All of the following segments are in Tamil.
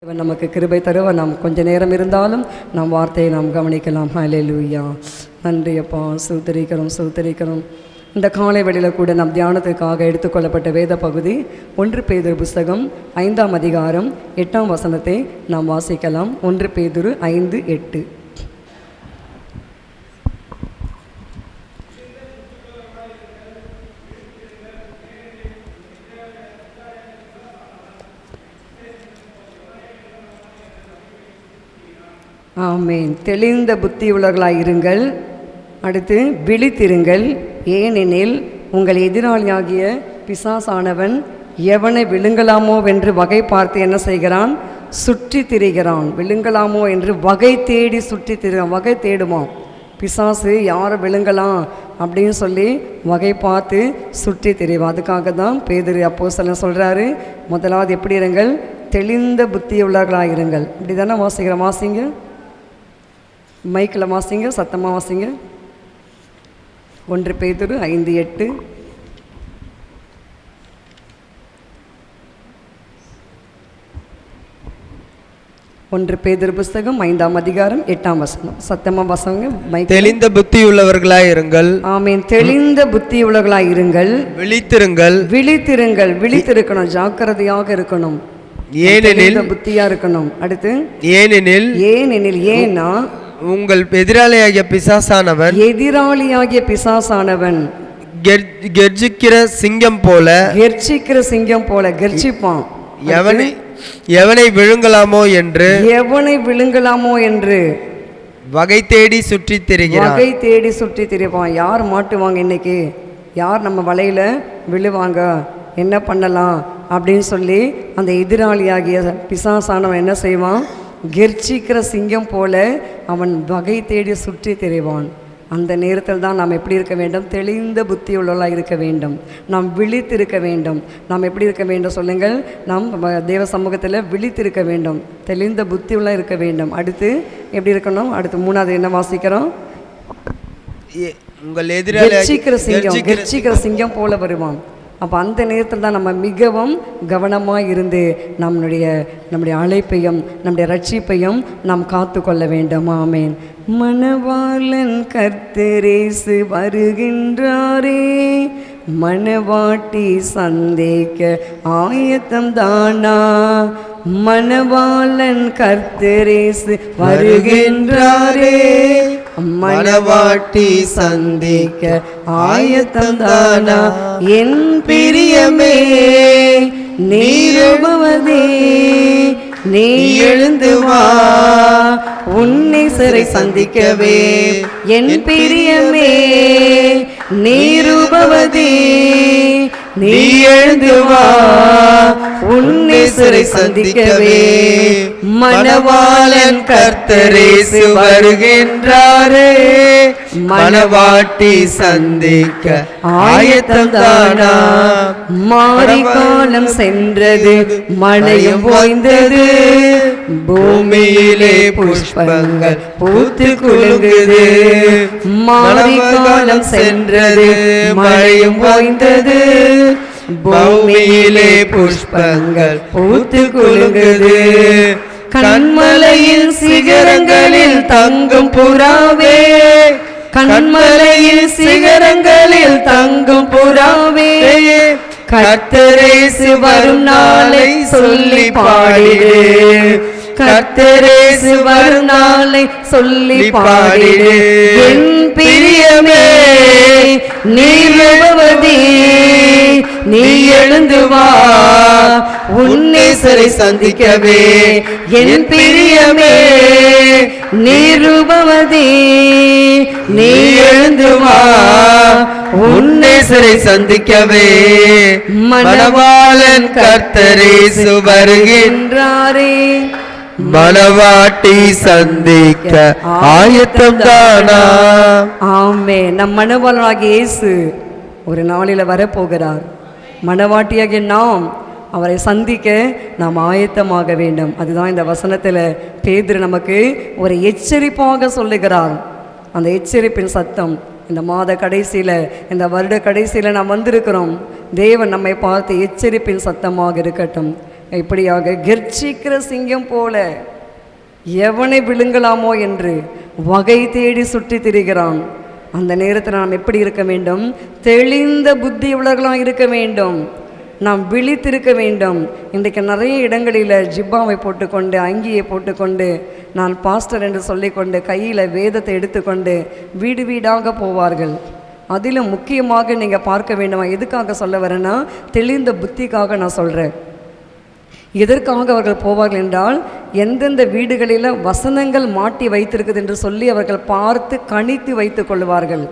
இவன் நமக்கு கிருபை தருவ. நாம் கொஞ்ச நேரம் இருந்தாலும் நம் வார்த்தையை நாம் கவனிக்கலாம். ஹல்லேலூயா. நன்றி அப்பா, ஸ்தோத்திரிக்கிறோம். இந்த காலை வேளையில் கூட நம் தியானத்திற்காக எடுத்துக்கொள்ளப்பட்ட வேத பகுதி 1 பேதுரு புஸ்தகம் 5ஆம் அதிகாரம் 8ஆம் வசனத்தை நாம் வாசிக்கலாம். 1 பேதுரு 5:8. ஆமென். தெளிந்த புத்தியுள்ளவர்களாய் இருங்கள். அடுத்து விழித்திருங்கள், ஏனெனில் உங்கள் எதிராளியாகிய பிசாசானவன் எவனை விழுங்கலாமோ என்று வகை பார்த்து என்ன செய்கிறான்? சுற்றி திரிகிறான். விழுங்கலாமோ என்று வகை தேடி சுற்றி திரிகிறான். வகை தேடுமா பிசாசு, யாரை விழுங்கலாம் அப்படின்னு சொல்லி வகை பார்த்து சுற்றி திரிவான். அதுக்காக தான் பேதுரு அப்போஸ்தலன் சொல்கிறாரு, முதலாவது எப்படி இருங்கள்? தெளிந்த புத்தியுள்ளவர்களாக இருங்கள். இப்படி தானே வாசிக்கிறோம். வாசிங்க, மைக்கில் வாசிங்க, சத்தமாக வாசிங்க. 1 பேதுரு 5:8. 1 பேதுரு புஸ்தகம் 5ஆம் அதிகாரம் 8ஆம் வசனம். சத்தமாக வாசங்க. தெளிந்த புத்தியுள்ளவர்களாய் இருங்கள். ஆமென். தெளிந்த புத்தியுள்ளவர்களாய் இருங்கள். விழித்திருக்கணும், ஜாக்கிரதையாக இருக்கணும், ஏனெனில் புத்தியா இருக்கணும். அடுத்து ஏனெனில் ஏன்னா உங்கள் எதிராளியாகிய பிசாசானவன் கெர்ச்சிக்கிற சிங்கம் போல கெர்ச்சிப்பான். எவனை விழுங்கலாமோ என்று வகை தேடி சுற்றி திரிவான். யார் மாட்டுவாங்க இன்னைக்கு? யார் நம்ம வலையில விழுவாங்க? என்ன பண்ணலாம் அப்படின்னு சொல்லி அந்த எதிராளியாகிய பிசாசானவன் என்ன செய்வான்? கெர்ச்சிக்கிற சிங்கம் போல அவன் வகை தேடி சுற்றி திரிவான். அந்த நேரத்தில் தான் நாம் எப்படி இருக்க வேண்டும்? தெளிந்த புத்தி உள்ளவர்களாக இருக்க வேண்டும். நாம் விழித்திருக்க வேண்டும். நாம் எப்படி இருக்க வேண்டும் சொல்லுங்கள்? நாம் தேவ சமூகத்தில் விழித்திருக்க வேண்டும், தெளிந்த புத்தி உள்ள இருக்க வேண்டும். அடுத்து எப்படி இருக்கணும்? அடுத்து 3வது என்ன வாசிக்கிறோம்? உங்கள் கெர்ச்சிக்கிற சிங்கம் போல வருவான். அப்போ அந்த நேரத்தில் தான் நம்ம மிகவும் கவனமாக இருந்து நம்முடைய அழைப்பையும் நம்முடைய ரட்சிப்பையும் நாம் காத்து கொள்ள வேண்டும். ஆமேன். மணவாளன் கர்த்தரேசு வருகின்றாரே, மணவாட்டி சந்தேக்க ஆயத்தம் தானா? மணவாளன் கர்த்தரேசு வருகின்றாரே, மணவாட்டி சந்திக்க ஆயத்தம் தானா? என் பிரியமே நீருபவதே, நீ எழுந்து வா, உன்னை சிறை சந்திக்கவே. என் பிரியமே நீருபவதே, நீ எழுந்து வா, உன்னை சிறை சந்திக்கவே. மணவாளன் கர்த்தரேசு வருகின்றாரே, மணவாட்டி சந்திக்க ஆயத்தம் தானா? மாரிக்காலம் சென்றது, மழையும் ஓய்ந்தது, பூமியிலே புஷ்பங்கள் பூத்து குலுங்குது. மாரிக்காலம் சென்றது, மழையும் ஓய்ந்தது, பூமியிலே புஷ்பங்கள் பூத்து குலுங்குது. கண்மலையில் சிகரங்களில் தங்கும் புறாவே, கண்மலையில் சிகரங்களில் தங்கும் புறாவே, கர்த்தரேசு வரும் நாளை சொல்லி பாடிடு, கர்த்தரேசு வரும் நாளை சொல்லி பாடிடு. என் பிரியமே நீருபவதே, நீ எழுந்து வா, உன்னை சிறை சந்திக்கவே. என் பிரியமே நீருபவதே, நீ எழுந்து வா, உன்னை சிறை சந்திக்கவே. மணவாளன் கர்த்தரேசு வருகின்றாரே, மணவாட்டி சந்திக்க ஆயத்தம் தானா? ஆமே. நம் மணவாளனாகிய இயேசு ஒரு நாளில் வரப்போகிறார். மணவாட்டியாகிய நாம் அவரை சந்திக்க நாம் ஆயத்தமாக வேண்டும். அதுதான் இந்த வசனத்தில் பேதுரு நமக்கு ஒரு எச்சரிப்பாக சொல்லுகிறார். அந்த எச்சரிப்பின் சத்தம் இந்த மாத கடைசியில், இந்த வருட கடைசியில் நாம் வந்திருக்கிறோம். தேவன் நம்மை பார்த்து எச்சரிப்பின் சத்தமாக இருக்கட்டும். இப்படியாக கெர்ச்சிக்கிற சிங்கம் போல எவனை விழுங்கலாமோ என்று வகை தேடி சுற்றி திரிகிறான். அந்த நேரத்தில் நாம் எப்படி இருக்க வேண்டும்? தெளிந்த புத்தி உள்ளவர்களாக இருக்க வேண்டும். நாம் விழித்திருக்க வேண்டும். இன்றைக்கு நிறைய இடங்களில் ஜிப்பாவை போட்டுக்கொண்டு அங்கியை போட்டுக்கொண்டு நான் பாஸ்டர் என்று சொல்லிக்கொண்டு கையில் வேதத்தை எடுத்துக்கொண்டு வீடு வீடாக போவார்கள். அதிலும் முக்கியமாக நீங்கள் பார்க்க வேண்டுமா? எதுக்காக சொல்ல வரேன்னா, தெளிந்த புத்திக்காக நான் சொல்கிறேன். எதற்காக அவர்கள் போவார்கள் என்றால், எந்தெந்த வீடுகளில் வசனங்கள் மாட்டி வைத்திருக்குது என்று சொல்லி அவர்கள் பார்த்து கணித்து வைத்து கொள்வார்கள்.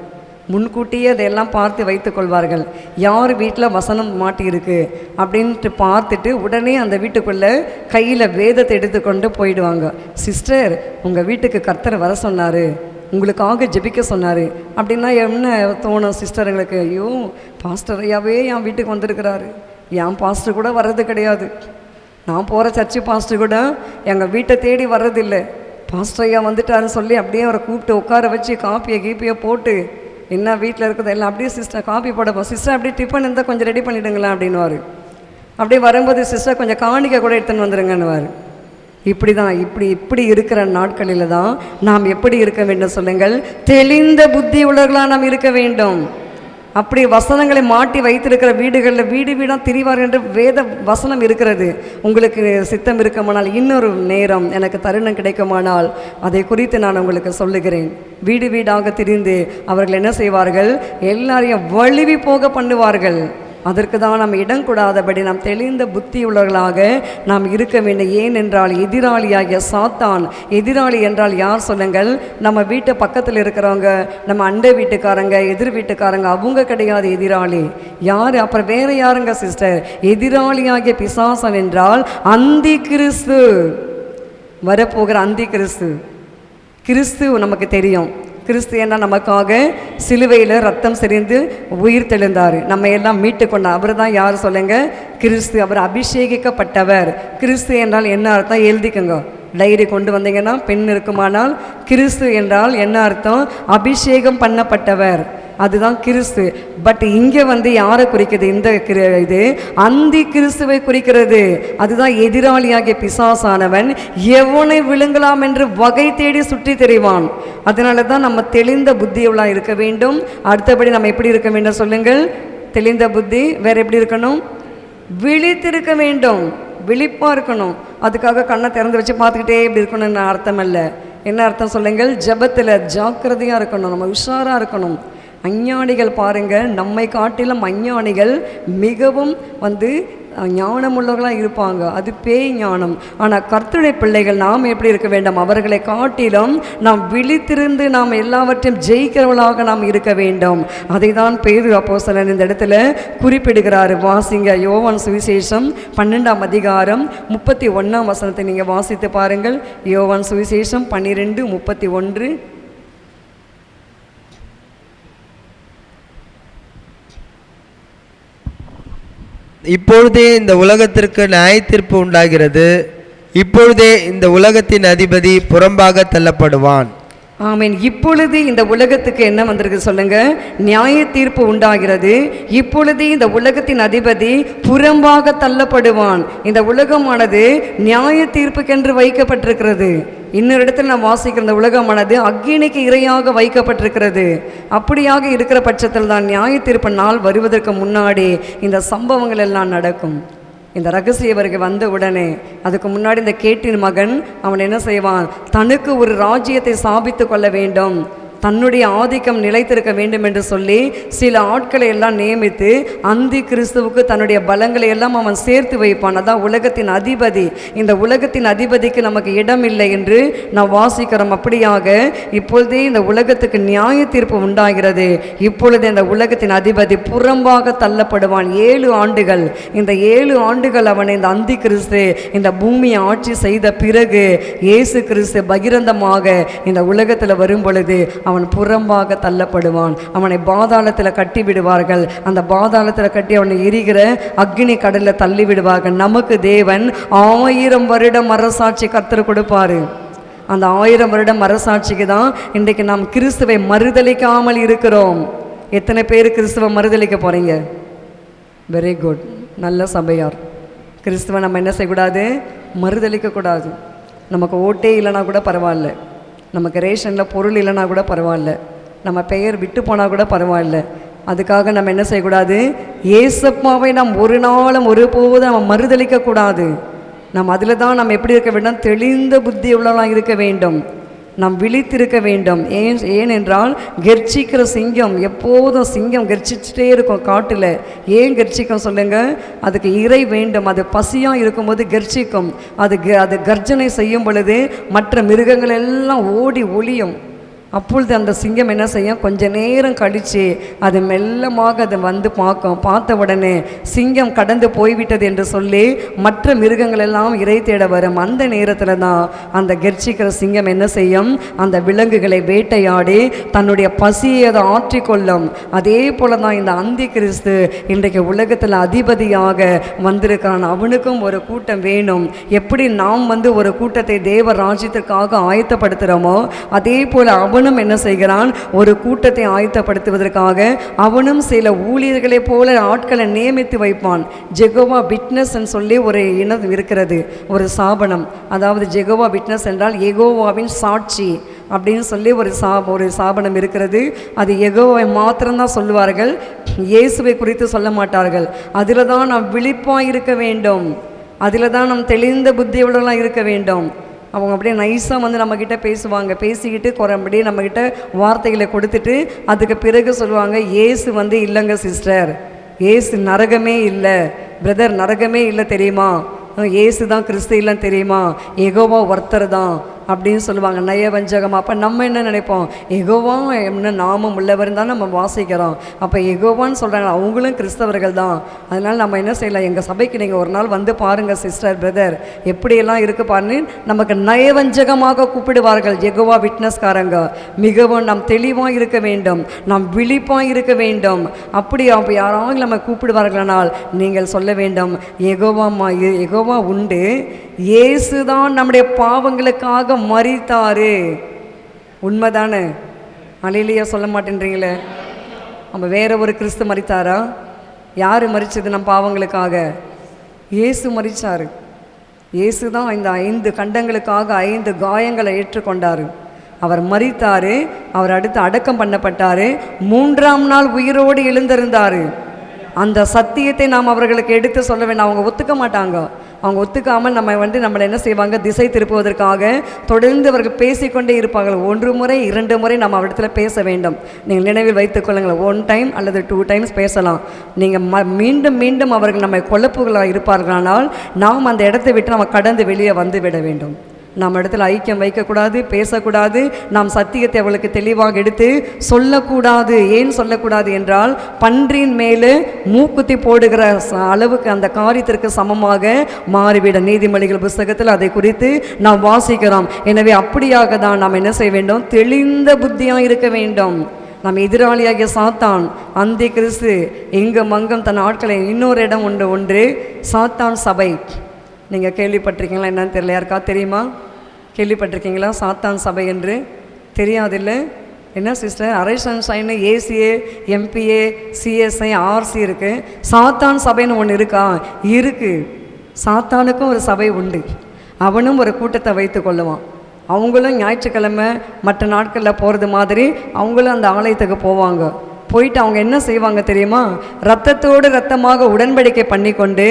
முன்கூட்டியே அதையெல்லாம் பார்த்து வைத்து கொள்வார்கள். யார் வீட்டில் வசனம் மாட்டியிருக்கு அப்படின்ட்டு பார்த்துட்டு உடனே அந்த வீட்டுக்குள்ளே கையில் வேதத்தை எடுத்துக்கொண்டு போயிடுவாங்க. சிஸ்டர், உங்கள் வீட்டுக்கு கர்த்தர் வர சொன்னார், உங்களுக்காக ஜெபிக்க சொன்னார் அப்படின்னா என்ன தோணும் சிஸ்டருங்களுக்கு? ஐயோ, பாஸ்டர் ஐயாவே என் வீட்டுக்கு வந்திருக்கிறாரு, என் பாஸ்டர் கூட வர்றது கிடையாது, நான் போகிற சர்ச்சு பாஸ்டர் கூட எங்கள் வீட்டை தேடி வர்றதில்லை, பாஸ்டர் ஐயா வந்துட்டாருன்னு சொல்லி அப்படியே அவரை கூப்பிட்டு உட்கார வச்சு காப்பியை போட்டு என்ன வீட்டில் இருக்கிறது எல்லாம் அப்படியே சிஸ்டர் காப்பி போடப்போம், சிஸ்டர் அப்படியே டிஃபன் இருந்தால் கொஞ்சம் ரெடி பண்ணிவிடுங்களேன் அப்படின்னுவார். அப்படியே வரும்போது சிஸ்டர் கொஞ்சம் காணிக்க கூட எடுத்துன்னு வந்துடுங்கன்னுவார். இப்படி இருக்கிற நாட்களில் தான் நாம் எப்படி இருக்க வேண்டும் சொல்லுங்கள்? தெளிந்த புத்தி உள்ளவர்களாக நாம் இருக்க வேண்டும். அப்படி வசனங்களை மாட்டி வைத்திருக்கிற வீடுகளில் வீடு வீடாக திரிவார் என்று வேத வசனம் இருக்கிறது. உங்களுக்கு சித்தம் இருக்குமானால் இன்னொரு நேரம் எனக்கு தருணம் கிடைக்குமானால் அதை குறித்து நான் உங்களுக்கு சொல்லுகிறேன். வீடு வீடாக திரிந்து அவர்கள் என்ன செய்வார்கள்? எல்லாரையும் வழுவி போக பண்ணுவார்கள். அதற்கு தான் நாம் இடம் கூடாதபடி நாம் தெளிந்த புத்தி உள்ளவர்களாக நாம் இருக்க வேண்டும். ஏனென்றால் எதிராளியாகிய சாத்தான், எதிராளி என்றால் யார் சொல்லுங்கள்? நம்ம வீட்டு பக்கத்தில் இருக்கிறவங்க, நம்ம அண்டை வீட்டுக்காரங்க, எதிர் வீட்டுக்காரங்க, அவங்க கிடையாது எதிராளி. யார்? அப்புறம் வேற யாருங்க சிஸ்டர்? எதிராளியாகிய பிசாசன் என்றால் அந்தி கிறிஸ்து, வரப்போகிற அந்தி கிறிஸ்து. கிறிஸ்து நமக்கு தெரியும். கிறிஸ்து என்ன நமக்காக சிலுவையில் ரத்தம் செறிந்து உயிர் தெழுந்தார், நம்ம எல்லாம் மீட்டு கொண்டார். அவர் தான் யார் சொல்லுங்க? கிறிஸ்து. அவர் அபிஷேகிக்கப்பட்டவர். கிறிஸ்து என்றால் என்ன அர்த்தம்? எழுதிக்கோங்க, டைரி கொண்டு வந்தீங்கன்னா பெண் இருக்குமானால். கிறிஸ்து என்றால் என்ன அர்த்தம்? அபிஷேகம் பண்ணப்பட்டவர், அதுதான் கிறிஸ்து. பட் இங்கே யாரை குறிக்கிறது? இந்த இது அந்தி கிறிஸ்துவை குறிக்கிறது. அதுதான் எதிராளியாகிய பிசாசானவன் எவனை விழுங்கலாம் என்று வகை தேடி சுற்றி தெரிவான். அதனால தான் நம்ம தெளிந்த புத்தியுள்ளா இருக்க வேண்டும். அடுத்தபடி நம்ம எப்படி இருக்க வேண்டும் சொல்லுங்கள்? தெளிந்த புத்தி. வேற எப்படி இருக்கணும்? விழித்திருக்க வேண்டும், விழிப்பாக இருக்கணும். அதுக்காக கண்ணை திறந்து வச்சு பார்த்துக்கிட்டே இப்படி இருக்கணும்னு அர்த்தம் இல்லை. என்ன அர்த்தம் சொல்லுங்கள்? ஜபத்தில் ஜாக்கிரதையாக இருக்கணும், நம்ம உஷாராக இருக்கணும். அஞ்ஞானிகள் பாருங்கள், நம்மை காட்டிலும் அஞ்ஞானிகள் மிகவும் ஞானமுள்ளவர்களாக இருப்பாங்க. அது பேய் ஞானம். ஆனால் கர்த்தருடைய பிள்ளைகள் நாம் எப்படி இருக்க வேண்டும்? அவர்களை காட்டிலும் நாம் விழித்திருந்து நாம் எல்லாவற்றையும் ஜெயிக்கிறவர்களாக நாம் இருக்க வேண்டும். அதை தான் பேதுரு அப்போஸ்தலன் இந்த இடத்துல குறிப்பிடுகிறார். வாசிங்க, யோவான் சுவிசேஷம் 12ஆம் அதிகாரம் 31ஆம் வசனத்தை நீங்கள் வாசித்து பாருங்கள். யோவான் சுவிசேஷம் 12:31. இப்பொழுதே இந்த உலகத்திற்கு நியாயத்தீர்ப்பு உண்டாகிறது, இப்பொழுதே இந்த உலகத்தின் அதிபதி புறம்பாக தள்ளப்படுவான். ஆமீன். இப்பொழுது இந்த உலகத்துக்கு என்ன வந்திருக்கு சொல்லுங்க? நியாய தீர்ப்பு உண்டாகிறது. இப்பொழுது இந்த உலகத்தின் அதிபதி புறம்பாக தள்ளப்படுவான். இந்த உலகமானது நியாய தீர்ப்புக்கென்று வைக்கப்பட்டிருக்கிறது. இன்னொரு இடத்துல நான் வாசிக்கிற இந்த உலகமானது அக்கினிக்கு இரையாக வைக்கப்பட்டிருக்கிறது. அப்படியாக இருக்கிற பட்சத்தில் தான் நியாய தீர்ப்பு நாள் வருவதற்கு முன்னாடி இந்த சம்பவங்கள் எல்லாம் நடக்கும். இந்த ரகசிய வருகை வந்த உடனே அதுக்கு முன்னாடி இந்த கேட்டின் மகன் அவன் என்ன செய்வான்? தனக்கு ஒரு ராஜ்யத்தை ஸ்தாபித்து கொள்ள வேண்டும், தன்னுடைய ஆதிக்கம் நிலைத்திருக்க வேண்டும் என்று சொல்லி சில ஆட்களை எல்லாம் நியமித்து அந்தி கிறிஸ்துவுக்கு தன்னுடைய பலங்களை எல்லாம் அவன் சேர்த்து வைப்பான். அதான் உலகத்தின் அதிபதி. இந்த உலகத்தின் அதிபதிக்கு நமக்கு இடம் இல்லை என்று நாம் வாசிக்கிறோம். அப்படியாக இப்பொழுதே இந்த உலகத்துக்கு நியாய தீர்ப்பு உண்டாகிறது. இப்பொழுது இந்த உலகத்தின் அதிபதி புறம்பாக தள்ளப்படுவான். 7 ஆண்டுகள். இந்த 7 ஆண்டுகள் அவன் இந்த அந்தி கிறிஸ்து இந்த பூமியை ஆட்சி செய்த பிறகு இயேசு கிறிஸ்து பகிரந்தமாக இந்த உலகத்தில் வரும் பொழுது அவன் புறம்பாக தள்ளப்படுவான். அவனை பாதாளத்தில் கட்டி விடுவார்கள். அந்த பாதாளத்தில் கட்டி அவனை எரிகிற அக்னி கடலில் தள்ளி விடுவார்கள். நமக்கு தேவன் 1000 வருடம் அரசாட்சி கர்த்தர் கொடுப்பாரு. அந்த 1000 வருடம் அரசாட்சிக்கு தான் இன்றைக்கு நாம் கிறிஸ்துவை மறுதலிக்காமல் இருக்கிறோம். எத்தனை பேர் கிறிஸ்துவை மறுதலிக்க போறீங்க? வெரி குட், நல்ல சபையார். கிறிஸ்துவை நம்ம என்ன செய்யக்கூடாது? மறுதளிக்கக்கூடாது. நமக்கு ஓட்டே இல்லைனா கூட பரவாயில்ல, நமக்கு ரேஷனில் பொருள் இல்லைனா கூட பரவாயில்ல, நம்ம பெயர் விட்டு போனால் கூட பரவாயில்ல, அதுக்காக நம்ம என்ன செய்யக்கூடாது? ஏசப்பாவை நாம் ஒரு நாளும் ஒருபோதும் நம்ம மறுதளிக்கக்கூடாது. நம்ம அதில் தான் நம்ம எப்படி இருக்க வேண்டும்? தெளிந்த புத்தி உள்ளவர்களாக இருக்க வேண்டும். நாம் விழித்திருக்க வேண்டும். ஏனென்றால் கெர்ச்சிக்கிற சிங்கம் எப்போதும் சிங்கம் கெர்ச்சிச்சிட்டே இருக்கும் காட்டில். ஏன் கெர்ச்சிக்கும் சொல்லுங்கள்? அதுக்கு இறை வேண்டும். அது பசியாக இருக்கும்போது கெர்ச்சிக்கும். அது கர்ஜனை செய்யும் பொழுது மற்ற மிருகங்கள் எல்லாம் ஓடி ஒளியும். அப்பொழுது அந்த சிங்கம் என்ன செய்யும்? கொஞ்ச நேரம் கழித்து அது மெல்லமாக அதை வந்து பார்க்கும். பார்த்த உடனே சிங்கம் கடந்து போய்விட்டது என்று சொல்லி மற்ற மிருகங்கள் எல்லாம் இறை தேட வரும். அந்த நேரத்தில் தான் அந்த கெர்ச்சிக்கிற சிங்கம் என்ன செய்யும்? அந்த விலங்குகளை வேட்டையாடி தன்னுடைய பசியை அதை ஆற்றிக்கொள்ளும். அதே போல தான் இந்த அந்தி கிறிஸ்து இன்றைக்கு உலகத்தில் அதிபதியாக வந்திருக்கான். அவனுக்கும் ஒரு கூட்டம் வேணும். எப்படி நாம் வந்து ஒரு கூட்டத்தை தேவ ராஜ்யத்திற்காக ஆயத்தப்படுத்துகிறோமோ அதே போல் அவனும் என்ன செய்கிறான்? ஒரு கூட்டத்தை ஆயத்தப்படுத்துவதற்காக அவனும் சில ஊழியர்களைப் போல ஆட்களை நியமித்து வைப்பான். ஜெகோவா விட்னஸ் சொல்லி ஒரு இனம் இருக்கிறது, ஒரு ஸ்தாபனம். அதாவது ஜெகோவா விட்னஸ் என்றால் யெகோவாவின் சாட்சி அப்படின்னு சொல்லி ஒரு ஸ்தாபனம் இருக்கிறது. அது யெகோவாவை மாத்திரம்தான் சொல்லுவார்கள், இயேசுவை குறித்து சொல்ல மாட்டார்கள். அதில் தான் நாம் விழிப்பாக இருக்க வேண்டும். அதில் தான் நாம் தெளிந்த புத்தியுள்ளவர்களாக இருக்க வேண்டும். அவங்க அப்படியே நைஸாக வந்து நம்மக்கிட்ட பேசுவாங்க, பேசிக்கிட்டு குறைம்படி நம்மக்கிட்ட வார்த்தைகளை கொடுத்துட்டு அதுக்கு பிறகு சொல்லுவாங்க, இயேசு வந்து இல்லைங்க சிஸ்டர், இயேசு நரகமே இல்லை பிரதர், நரகமே இல்லை தெரியுமா, இயேசு தான் கிறிஸ்து இல்லைன்னு தெரியுமா, யெகோவா ஒருத்தர் தான் அப்படின்னு சொல்லுவாங்க நயவஞ்சகமாக. அப்போ நம்ம என்ன நினைப்போம்? யெகோவா என்ன நாமம் உள்ளவர் தான் நம்ம வாசிக்கிறோம். அப்போ யெகோவான்னு சொல்கிறாங்க, அவங்களும் கிறிஸ்தவர்கள் தான். அதனால் நம்ம என்ன செய்யலாம்? எங்கள் சபைக்கு நீங்கள் ஒரு நாள் வந்து பாருங்கள் சிஸ்டர் பிரதர், எப்படியெல்லாம் இருக்கு பாருன்னு நமக்கு நயவஞ்சகமாக கூப்பிடுவார்கள் யெகோவா விட்னஸ்காரங்க. மிகவும் நாம் தெளிவாக இருக்க வேண்டும், நாம் விழிப்பாக இருக்க வேண்டும். அப்படி யாராவது நம்ம கூப்பிடுவார்களானால் நீங்கள் சொல்ல வேண்டும், யெகோவா உண்டு, இயேசு தான் நம்முடைய பாவங்களுக்காக மரித்தாரு. உண்மைதானே? அல்லேலூயா சொல்ல மாட்டேன்றீங்களே? நம்ம வேற ஒரு கிறிஸ்து மரித்தாரா? யார் மரிச்சது நம் பாவங்களுக்காக? இயேசு மரித்தார். இயேசு தான் இந்த 5 கண்டங்களுக்காக 5 காயங்களை ஏற்றுக்கொண்டார். அவர் மரித்தார், அவர் அடுத்து அடக்கம் பண்ணப்பட்டார், 3ஆம் நாள் உயிரோடு எழுந்திருந்தார். அந்த சத்தியத்தை நாம் அவர்களுக்கு எடுத்து சொல்ல வேண்டும். அவங்க ஒத்துக்க மாட்டாங்க. அவங்க ஒத்துக்காமல் நம்மளை என்ன செய்வாங்க? திசை திருப்புவதற்காக தொடர்ந்து அவர்கள் பேசிக்கொண்டே இருப்பார்கள். 1 முறை 2 முறை நம்ம அவரிடத்துல பேச வேண்டும். நீங்கள் நினைவில் வைத்துக் கொள்ளுங்கள், 1 டைம் அல்லது 2 டைம்ஸ் பேசலாம். நீங்கள் மீண்டும் மீண்டும் அவர்கள் நம்மை குழப்புகளாக இருப்பார்களானால் நாம் அந்த இடத்தை விட்டு நம்ம கடந்து வெளியே வந்து விட வேண்டும். நம்ம இடத்துல ஐக்கியம் வைக்கக்கூடாது, பேசக்கூடாது. நாம் சத்தியத்தை அவளுக்கு தெளிவாக எடுத்து சொல்லக்கூடாது. ஏன் சொல்லக்கூடாது என்றால், பன்றியின் மேலே மூக்குத்தி போடுகிற அளவுக்கு அந்த காரியத்திற்கு சமமாக மாறிவிட நீதிமொழிகள் புஸ்தகத்தில் அதை குறித்து நாம் வாசிக்கிறோம். எனவே அப்படியாக தான் நாம் என்ன செய்ய வேண்டும்? தெளிந்த புத்தியாக இருக்க வேண்டும். நம் எதிராளியாகிய சாத்தான் அந்தி கிறிஸ்து எங்கும் அங்கும் தன் ஆட்களை இன்னொரு இடம் ஒன்று சாத்தான் சபை. நீங்கள் கேள்விப்பட்டிருக்கீங்களா என்னன்னு தெரியல, யாருக்கா தெரியுமா? கேள்விப்பட்டிருக்கீங்களா சாத்தான் சபை என்று? தெரியாதில்லை. என்ன சிஸ்டர், அரசன்ஷைனு ஏசிஏ எம்பிஏ சிஎஸ்ஐ ஆர்சி இருக்குது, சாத்தான் சபைன்னு ஒன்று இருக்கா? இருக்குது. சாத்தானுக்கும் ஒரு சபை உண்டு. அவனும் ஒரு கூட்டத்தை வைத்து கொள்ளுவான். அவங்களும் ஞாயிற்றுக்கிழமை மற்ற நாட்களில் போகிறது மாதிரி அவங்களும் அந்த ஆலயத்துக்கு போவாங்க. போயிட்டு அவங்க என்ன செய்வாங்க தெரியுமா? ரத்தத்தோடு ரத்தமாக உடன்படிக்கை பண்ணி கொண்டு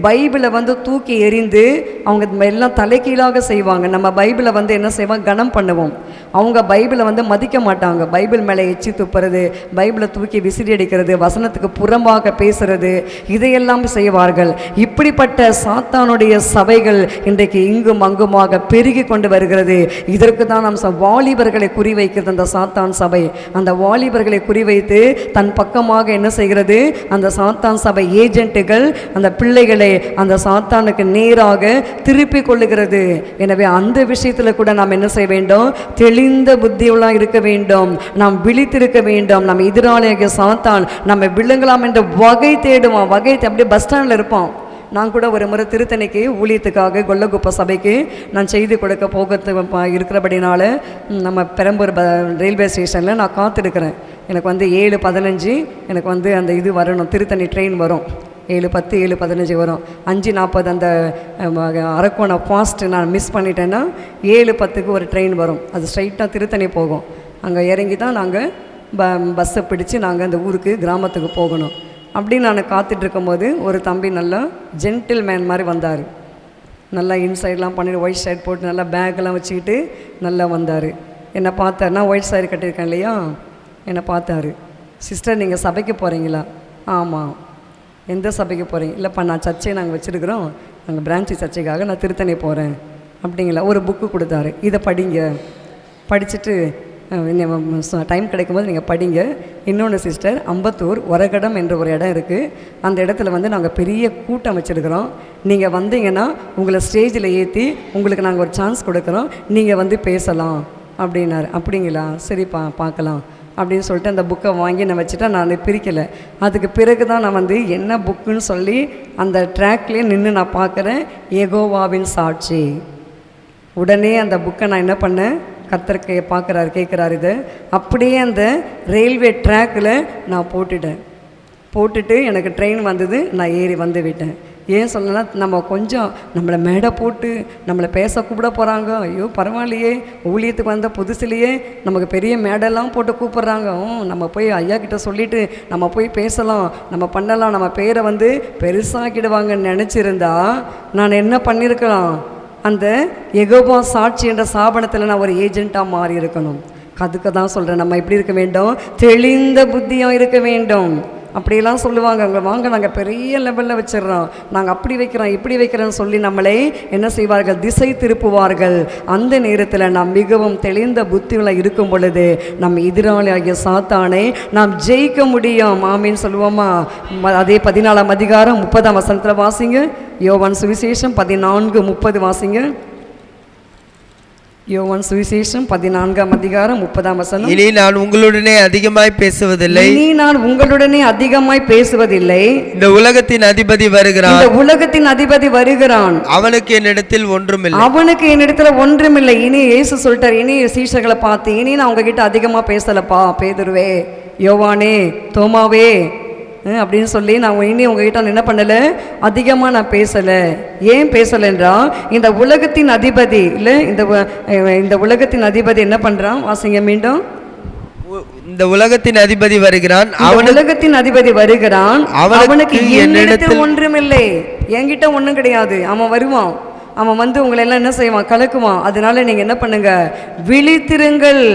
பைபிளை தூக்கி எறிந்து அவங்க எல்லாம் தலைகீழாக செய்வாங்க. நம்ம பைபிளை என்ன செய்வாங்க? கனம் பண்ணுவோம். அவங்க பைபிளை மதிக்க மாட்டாங்க. பைபிள் மேலே எச்சி துப்புறது, பைபிளை தூக்கி விசிறி அடிக்கிறது, வசனத்துக்கு புறம்பாக பேசுறது, இதையெல்லாம் செய்வார்கள். இப்படிப்பட்ட சாத்தானுடைய சபைகள் இன்றைக்கு இங்கும் அங்குமாக பெருகி கொண்டு வருகிறது. இதற்கு தான் நாம் வாலிபர்களை குறிவைக்கிறது அந்த சாத்தான் சபை. அந்த வாலிபர்களை குறிவைத்து தன் பக்கமாக என்ன செய்கிறது? அந்த சாத்தான் சபை ஏஜென்ட்டுகள் அந்த பிள்ளைகளை அந்த சாத்தானுக்கு நேராக திருப்பி கொள்ளுகிறது. எனவே அந்த விஷயத்தில் கூட நாம் என்ன செய்ய வேண்டும்? தெளிந்த புத்தியுள்ளாக இருக்க வேண்டும். நாம் விழித்திருக்க வேண்டும். நம்ம எதிராளியாகிய சாத்தான் நம்ம விழுங்கலாம் என்ற வகை தேடுவான். அப்படியே பஸ் ஸ்டாண்டில் இருப்பான். நான் கூட ஒரு முறை திருத்தணிக்கு ஊழியத்துக்காக கொல்லகுப்பை சபைக்கு நான் செய்தி கொடுக்க போகிறது இருக்கிறபடினால நம்ம பெரம்பூர் ரயில்வே ஸ்டேஷனில் நான் காத்திருக்கிறேன். எனக்கு 7:15 எனக்கு அந்த இது வரணும், திருத்தணி ட்ரெயின் வரும். 7:10 7:15 வரும். 5:40 அந்த அரக்கோணம் ஃபாஸ்ட்டு நான் மிஸ் பண்ணிட்டேன்னா 7:10க்கு ஒரு ட்ரெயின் வரும். அது ஸ்ட்ரைட்டாக திருத்தணி போகும். அங்கே இறங்கி தான் நாங்கள் பஸ்ஸை பிடிச்சி நாங்கள் அந்த ஊருக்கு கிராமத்துக்கு போகணும். அப்படி நான் காத்துட்ருக்கும்போது ஒரு தம்பி நல்லா ஜென்டில் மேன் மாதிரி வந்தார். நல்லா இன்சைட்லாம் பண்ணிட்டு ஒயிட் ஷர்ட் போட்டு நல்லா பேக்கெல்லாம் வச்சுக்கிட்டு நல்லா வந்தார். என்னை பார்த்தார். நான் ஒயிட் சாரி கட்டியிருக்கேன் இல்லையா, என்னை பார்த்தாரு. சிஸ்டர் நீங்கள் சபைக்கு போகிறீங்களா? ஆமாம். எந்த சபைக்கு போகிறீங்க? இல்லைப்பா நான் சர்ச்சை நாங்கள் வச்சுருக்குறோம், நாங்கள் பிரான்ச்சி சர்ச்சைக்காக நான் திருத்தணி போகிறேன். அப்படிங்களா? ஒரு புக்கு கொடுத்தாரு, இதை படிங்க, படிச்சுட்டு டைம் கிடைக்கும்போது நீங்கள் படிங்க. இன்னொன்று சிஸ்டர், அம்பத்தூர் ஒரகடம் என்ற ஒரு இடம் இருக்குது. அந்த இடத்துல வந்து நாங்கள் பெரிய கூட்டம் வச்சுருக்கிறோம். நீங்கள் வந்தீங்கன்னா உங்களை ஸ்டேஜில் ஏற்றி உங்களுக்கு நாங்கள் ஒரு சான்ஸ் கொடுக்குறோம், நீங்கள் வந்து பேசலாம் அப்படின்னாரு. அப்படிங்களா, சரிப்பா பார்க்கலாம் அப்படின்னு சொல்லிட்டு அந்த புக்கை வாங்கி நான் வச்சுட்டா. நான் பிரிக்கலை. அதுக்கு பிறகு தான் நான் வந்து என்ன புக்குன்னு சொல்லி அந்த ட்ராக்லேயே நின்று நான் பார்க்குறேன், யெகோவாவின் சாட்சி. உடனே அந்த புக்கை நான் என்ன பண்ணேன், கர்த்தருக்கு பார்க்குறாரு, கேட்குறாரு. இது அப்படியே அந்த ரயில்வே ட்ராக்கில் நான் போட்டுட்டு எனக்கு ட்ரெயின் வந்தது, நான் ஏறி வந்து விட்டேன். ஏன் சொல்லனா, நம்ம கொஞ்சம் நம்மளை மேடை போட்டு நம்மளை பேச கூப்பிட போகிறாங்க. ஐயோ பரவாயில்லையே, ஊழியத்துக்கு வந்த புதுசுலேயே நமக்கு பெரிய மேடெல்லாம் போட்டு கூப்பிட்றாங்க. நம்ம போய் ஐயா கிட்ட சொல்லிவிட்டு நம்ம போய் பேசலாம், நம்ம பண்ணலாம், நம்ம பேரை வந்து பெருசாக்கிடுவாங்கன்னு நினச்சிருந்தா நான் என்ன பண்ணியிருக்கலாம், அந்த யெகோவா சாட்சி என்ற ஸ்தாபனத்தில் நான் ஒரு ஏஜெண்ட்டாக மாறி இருக்கணும். அதுக்கு தான் சொல்கிறேன், நம்ம எப்படி இருக்க வேண்டும், தெளிந்த புத்தியாக இருக்க வேண்டும். அப்படியெல்லாம் சொல்லுவாங்க, அங்கே வாங்க நாங்கள் பெரிய லெவலில் வச்சிடறோம், நாங்கள் அப்படி வைக்கிறோம் இப்படி வைக்கிறோன்னு சொல்லி நம்மளை என்ன செய்வார்கள், திசை திருப்புவார்கள். அந்த நேரத்தில் நாம் மிகவும் தெளிந்த புத்தியில் இருக்கும் பொழுது நம் எதிராளி ஆகிய சாத்தானை நாம் ஜெயிக்க முடியும். ஆமீன் சொல்லுவோமா? அதே 14ஆம் அதிகாரம் 30ஆம் வசனத்தில் வாசிங்க. யோவான் சுவிசேஷம் 14:30 வாசிங்க. யோவான் சுவிசேஷம் 14ஆம் அதிகாரம் 30ஆம் வசனம். இனி நான் உங்களுடனே அதிகமாய் பேசுவதில்லை, இந்த உலகத்தின் அதிபதி வருகிறான், அவனுக்கு என்னிடத்தில் ஒன்றுமில்லை. இனி இயேசு சொல்லிட்டார், இனி சீஷர்களை பார்த்து, இனி நான் உங்ககிட்ட அதிகமா பேசலப்பா, பேதுருவே, யோவானே, தோமாவே அப்படின்னு சொல்லி நான் இனி உங்ககிட்ட என்ன பண்ணலை, அதிகமாக நான் பேசலை. ஏன் பேசலைன்றா, இந்த உலகத்தின் அதிபதி இல்லை, இந்த உலகத்தின் அதிபதி என்ன பண்ணுறான், வாசிங்க மீண்டும். இந்த உலகத்தின் அதிபதி வருகிறான், உலகத்தின் அதிபதி வருகிறான், அவனுக்கு என்னிடத்தில் ஒன்றுமில்லை, என்கிட்ட ஒன்றும் கிடையாது. அவன் வருவான், அவன் வந்து உங்களை எல்லாம் என்ன செய்வான், கலக்குவான். அதனால நீங்கள் என்ன பண்ணுங்க, விழித்திருங்கள்.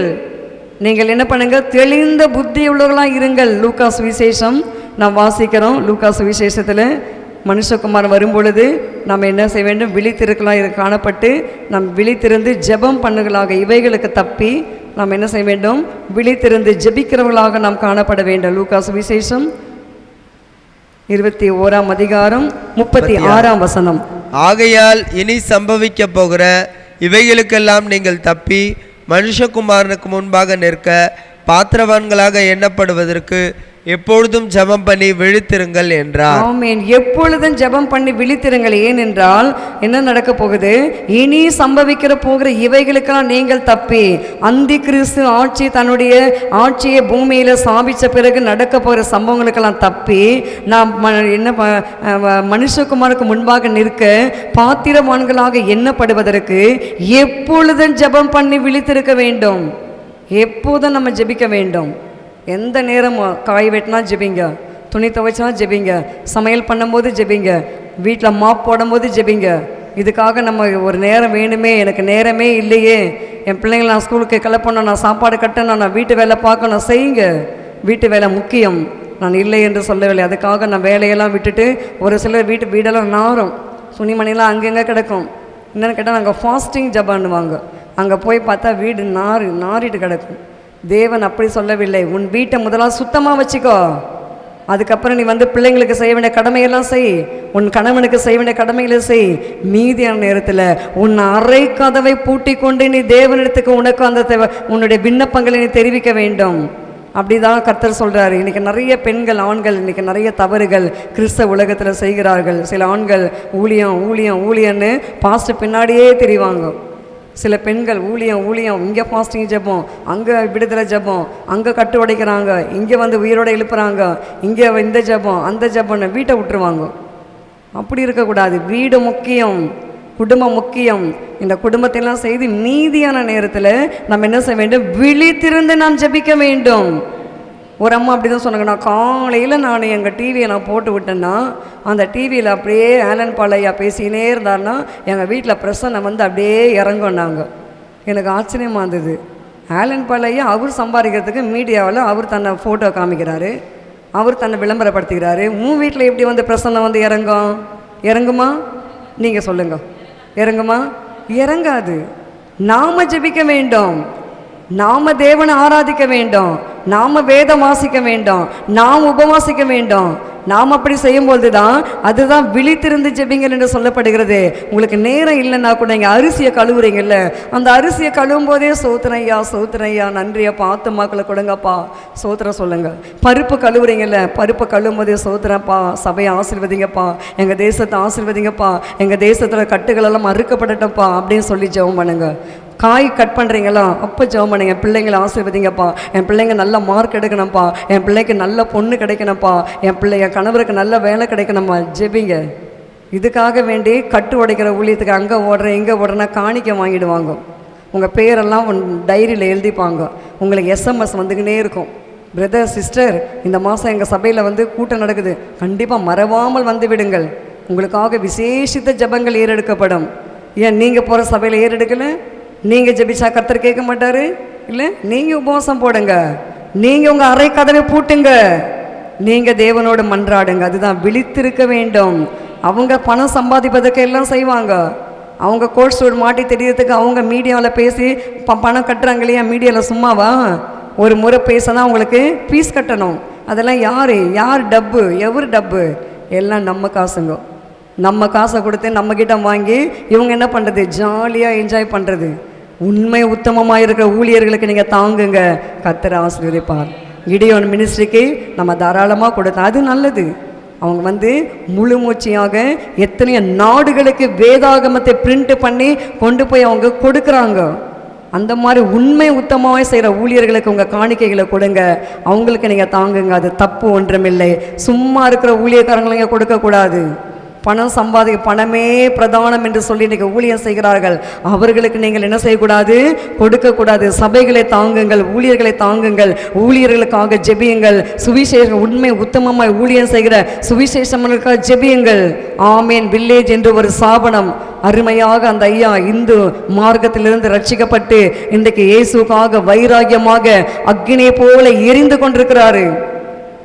நீங்கள் என்ன பண்ணுங்க, தெளிந்த புத்தி உள்ளவர்களாக இருங்கள். லூக்கா சுவிசேஷம் நாம் வாசிக்கிறோம். லூக்கா சுவிசேஷத்தில் மனுஷகுமார் வரும்பொழுது நாம் என்ன செய்ய வேண்டும், விழித்திருக்கலாம் காணப்பட்டு நாம் விழித்திருந்து ஜெபம் பண்ணுகளாக இவைகளுக்கு தப்பி நாம் என்ன செய்ய வேண்டும், விழித்திருந்து ஜெபிக்கிறவர்களாக நாம் காணப்பட வேண்டும். லூக்கா சுவிசேஷம் 21ஆம் அதிகாரம் 36ஆம் வசனம். ஆகையால் இனி சம்பவிக்க போகிற இவைகளுக்கெல்லாம் நீங்கள் தப்பி மனுஷகுமாரனுக்கு முன்பாக நிற்க பாத்திரவான்களாக எண்ணப்படுவதற்கு எப்பொழுதும் ஜெபம் பண்ணி விழித்திருங்கள் என்றார். ஆமென். எப்பொழுதும் ஜெபம் பண்ணி விழித்திருங்கள். ஏனென்றால் என்ன நடக்க போகுது, இனி சம்பவிக்கிற போகிற இவைகளுக்கெல்லாம் நீங்கள் தப்பி, அந்தி கிறிஸ்து ஆட்சி தன்னுடைய ஆட்சியை பூமியில சாபிச்ச பிறகு நடக்க போகிற சம்பவங்களுக்கெல்லாம் தப்பி நாம் என்ன மனுஷகுமாருக்கு முன்பாக நிற்க பாத்திரவான்களாக எண்ணப்படுவதற்கு எப்பொழுதும் ஜெபம் பண்ணி விழித்திருக்க வேண்டும். எப்போதும் நம்ம ஜெபிக்க வேண்டும். எந்த நேரமும் காய் வெட்டினா ஜெபிங்க, துணி துவைச்சா ஜெபிங்க, சமையல் பண்ணும்போது ஜெபிங்க, வீட்டில் மாப் போடும்போது ஜெபிங்க. இதுக்காக நம்ம ஒரு நேரம் வேணுமே, எனக்கு நேரமே இல்லையே, என் பிள்ளைங்களை நான் ஸ்கூலுக்கு கிளப்பணும், நான் சாப்பாடு கட்டணும், நான் வீட்டு வேலை பார்க்கணும், செய்யுங்க. வீட்டு வேலை முக்கியம், நான் இல்லை என்று சொல்லவில்லை. அதுக்காக நான் வேலையெல்லாம் விட்டுட்டு ஒரு சிலர் வீடெல்லாம் நாரும், துணிமணிலாம் அங்கங்கே கிடக்கும். என்னென்னு கேட்டால் நாங்கள் ஃபாஸ்டிங் ஜபான்னுவாங்க. அங்கே போய் பார்த்தா வீடு நாறிட்டு கிடக்கும். தேவன் அப்படி சொல்லவில்லை. உன் வீட்டை முதலாக சுத்தமாக வச்சுக்கோ, அதுக்கப்புறம் நீ வந்து பிள்ளைங்களுக்கு செய்ய வேண்டிய கடமையெல்லாம் செய், உன் கணவனுக்கு செய்ய வேண்டிய கடமைகளை செய். மீதியான நேரத்தில் உன் அறை கதவை பூட்டி கொண்டு நீ தேவனிடத்துக்கு உனக்கு அந்த உன்னுடைய விண்ணப்பங்களை நீ தெரிவிக்க வேண்டும். அப்படிதான் கர்த்தர் சொல்கிறாரு. இன்றைக்கி நிறைய பெண்கள், ஆண்கள் இன்றைக்கி நிறைய தவறுகள் கிறிஸ்தவ உலகத்தில் செய்கிறார்கள். சில ஆண்கள் ஊழியன்னு பாஸ்ட் பின்னாடியே தெரிவாங்க. சில பெண்கள் ஊழியம் இங்கே ஃபாஸ்டிங் ஜெபம், அங்கே விடுதலை ஜெபம், அங்கே கட்டு உடைக்கிறாங்க, இங்கே வந்து உயிரோடு எழுப்புறாங்க, இங்கே இந்த ஜெபம் அந்த ஜெபம்னு வீட்டை விட்டுருவாங்க. அப்படி இருக்கக்கூடாது. வீடு முக்கியம், குடும்பம் முக்கியம். இந்த குடும்பத்தையெல்லாம் செய்து மீதியான நேரத்தில் நம்ம என்ன செய்ய வேண்டும்? விழித்திருந்து நாம் ஜெபிக்க வேண்டும். ஒரு அம்மா அப்படி தான் சொன்னாங்க, நான் காலையில் எங்கள் டிவியை போட்டு விட்டேன்னா அந்த டிவியில் அப்படியே ஆலன் பாலையா பேசினே இருந்தார்னா எங்கள் வீட்டில் பிரசன்னை வந்து அப்படியே இறங்குனாங்க. எனக்கு ஆச்சரியமாக இருந்தது. ஆலன் பாலையா அவர் சம்பாதிக்கிறதுக்கு மீடியாவில் அவர் தன்னை ஃபோட்டோ காமிக்கிறாரு, அவர் தன்னை விளம்பரப்படுத்துகிறாரு. வீட்டில் எப்படி வந்து பிரசன்னை வந்து இறங்குமா? நீங்கள் சொல்லுங்கள், இறங்குமா? இறங்காது. நாம ஜெபிக்க வேண்டும், நாம தேவனை ஆராதிக்க வேண்டும், நாம வேதம் வாசிக்க வேண்டும், நாம் உபவாசிக்க வேண்டும். நாம் அப்படி செய்யும்போது தான் அதுதான் விழித்திருந்து ஜெபிங்கள் என்று சொல்லப்படுகிறது. உங்களுக்கு நேரம் இல்லைன்னா கூட நீங்கள் அரிசியை கழுவுறீங்கல்ல, அந்த அரிசியை கழுவும் போதே சோத்திரையா சோத்திரையா நன்றியப்பா ஆத்துமாக்களை கொடுங்கப்பா சோத்திரம் சொல்லுங்கள். பருப்பு கழுவுறீங்கல்ல, பருப்பை கழுவும் போதே சோத்திரப்பா சபையை ஆசீர்வதிங்கப்பா, எங்கள் தேசத்தை ஆசீர்வதிங்கப்பா, எங்கள் தேசத்தில் கட்டுகளெல்லாம் அறுக்கப்படட்டப்பா அப்படின்னு சொல்லி ஜெபம் பண்ணுங்க. காய் கட் பண்ணுறீங்களா, அப்போ ஜெபம் பண்ணுங்க, பிள்ளைங்களை ஆசீர்வதிங்கப்பா, என் பிள்ளைங்க நல்ல மார்க் எடுக்கணும்ப்பா, என் பிள்ளைக்கு நல்ல பொண்ணு கிடைக்கணும்ப்பா, என் கணவருக்கு நல்ல வேலை கிடைக்கணும்ப்பா, ஜெபிங்க. இதுக்காக வேண்டி கட்டு உடைக்கிற ஊழியத்துக்கு அங்கே ஓடுறேன் இங்கே ஓடுறேன்னா காணிக்க வாங்கிடுவாங்க. உங்கள் பேரெல்லாம் டைரியில் எழுதிப்பாங்க, உங்களுக்கு SMS வந்துக்கினே இருக்கும். பிரதர் சிஸ்டர் இந்த மாதம் எங்கள் சபையில் வந்து கூட்டம் நடக்குது, கண்டிப்பாக மறவாமல் வந்து விடுங்கள், உங்களுக்காக விசேஷித்த ஜெபங்கள் ஏறெடுக்கப்படும். ஏன் நீங்கள் போகிற சபையில் ஏறெடுக்கலை? நீங்கள் ஜெபிச்சா கர்த்தர் கேட்க மாட்டார் இல்லை? நீங்கள் உபவாசம் போடுங்க, நீங்கள் உங்கள் அறை கதவை பூட்டுங்க, நீங்கள் தேவனோடு மன்றாடுங்க. அதுதான் விழித்திருக்க வேண்டும். அவங்க பணம் சம்பாதிப்பதற்கு எல்லாம் செய்வாங்க. அவங்க கோர்ஸோடு மாட்டி தெரியறதுக்கு அவங்க மீடியாவில் பேசி பணம் கட்டுறாங்க இல்லையா? மீடியாவில் சும்மாவா? ஒரு முறை பேசினா அவங்களுக்கு ஃபீஸ் கட்டணும். அதெல்லாம் யார் டப்பு? எவர் டப்பு? எல்லாம் நம்ம காசுங்க. நம்ம காசை கொடுத்து நம்மக்கிட்ட வாங்கி இவங்க என்ன பண்ணுறது? ஜாலியாக என்ஜாய் பண்ணுறது. உண்மை உத்தமமாக இருக்கிற ஊழியர்களுக்கு நீங்கள் தாங்குங்க, கர்த்தர் ஆசீர்வதிப்பார். கிடியோன் மினிஸ்ட்ரிக்கு நம்ம தாராளமாக கொடுத்தோம், அது நல்லது. அவங்க வந்து முழு மூச்சியாக எத்தனையோ நாடுகளுக்கு வேதாகமத்தை பிரிண்ட் பண்ணி கொண்டு போய் அவங்க கொடுக்குறாங்க. அந்த மாதிரி உண்மை உத்தமமாக செய்கிற ஊழியர்களுக்கு உங்கள் காணிக்கைகளை கொடுங்க, அவங்களுக்கு நீங்கள் தாங்குங்க. அது தப்பு ஒன்றுமில்லை. சும்மா இருக்கிற ஊழியக்காரங்களை கொடுக்கக்கூடாது. பணமே பிரதானம் என்று சொல்லி இன்றைக்கி ஊழியம் செய்கிறார்கள். அவர்களுக்கு நீங்கள் என்ன செய்யக்கூடாது? கொடுக்கக்கூடாது. சபைகளை தாங்குங்கள், ஊழியர்களை தாங்குங்கள், ஊழியர்களுக்காக ஜெபியுங்கள். சுவிசேஷம் உண்மை உத்தமமாய் ஊழியம் செய்கிற சுவிசேஷங்களுக்காக ஜெபியுங்கள். ஆமேன். வில்லேஜ் என்று ஒரு ஸ்தாபனம் அருமையாக அந்த ஐயா இந்து மார்க்கத்திலிருந்து ரட்சிக்கப்பட்டு இன்றைக்கு இயேசுக்காக வைராக்கியமாக அக்னியை போல எரிந்து கொண்டிருக்கிறாரு.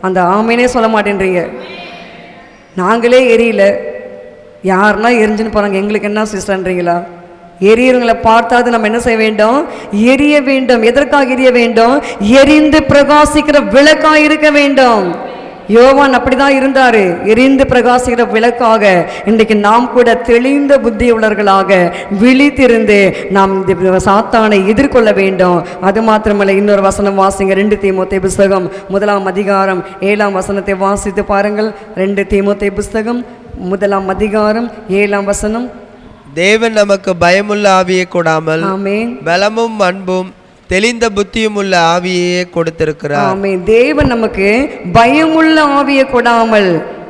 அந்த ஆமேனே சொல்ல மாட்டேன்றீங்க. நாங்களே எரியல, யாருன்னா எரிஞ்சுன்னு போகிறாங்க, எங்களுக்கு என்ன சிஸ்டர்ன்றீங்களா? எரியவங்களை பார்த்தாது நம்ம என்ன செய்ய வேண்டும்? எரிய வேண்டும். எதற்காக எரிய வேண்டும்? எரிந்து பிரகாசிக்கிற விளக்காக இருக்க வேண்டும். யோவான் அப்படிதான் இருந்தார், எரிந்து பிரகாசிக்கிற விளக்காக. இன்றைக்கு நாம் கூட தெளிந்த புத்தி உள்ளவர்களாக விழித்திருந்து நாம் சாத்தானை எதிர்கொள்ள வேண்டும். அது மாத்திரமல்ல, இன்னொரு வசனம் வாசிங்க. 2 தீமோத்தேயு புஸ்தகம் 1ஆம் அதிகாரம் 7ஆம் வசனத்தை வாசித்து பாருங்கள். 2 தீமோத்தேயு புஸ்தகம் 1ஆம் அதிகாரம் 7ஆம் வசனம். தேவன் நமக்கு பயமுள்ள ஆவியை கொடாமல் பலமும் அன்பும் தெளிந்த புத்தியும் உள்ள ஆவியே கொடுத்திருக்கிறார். ஆமென். தேவன் நமக்கு பயமுள்ள ஆவியை கொடாமல்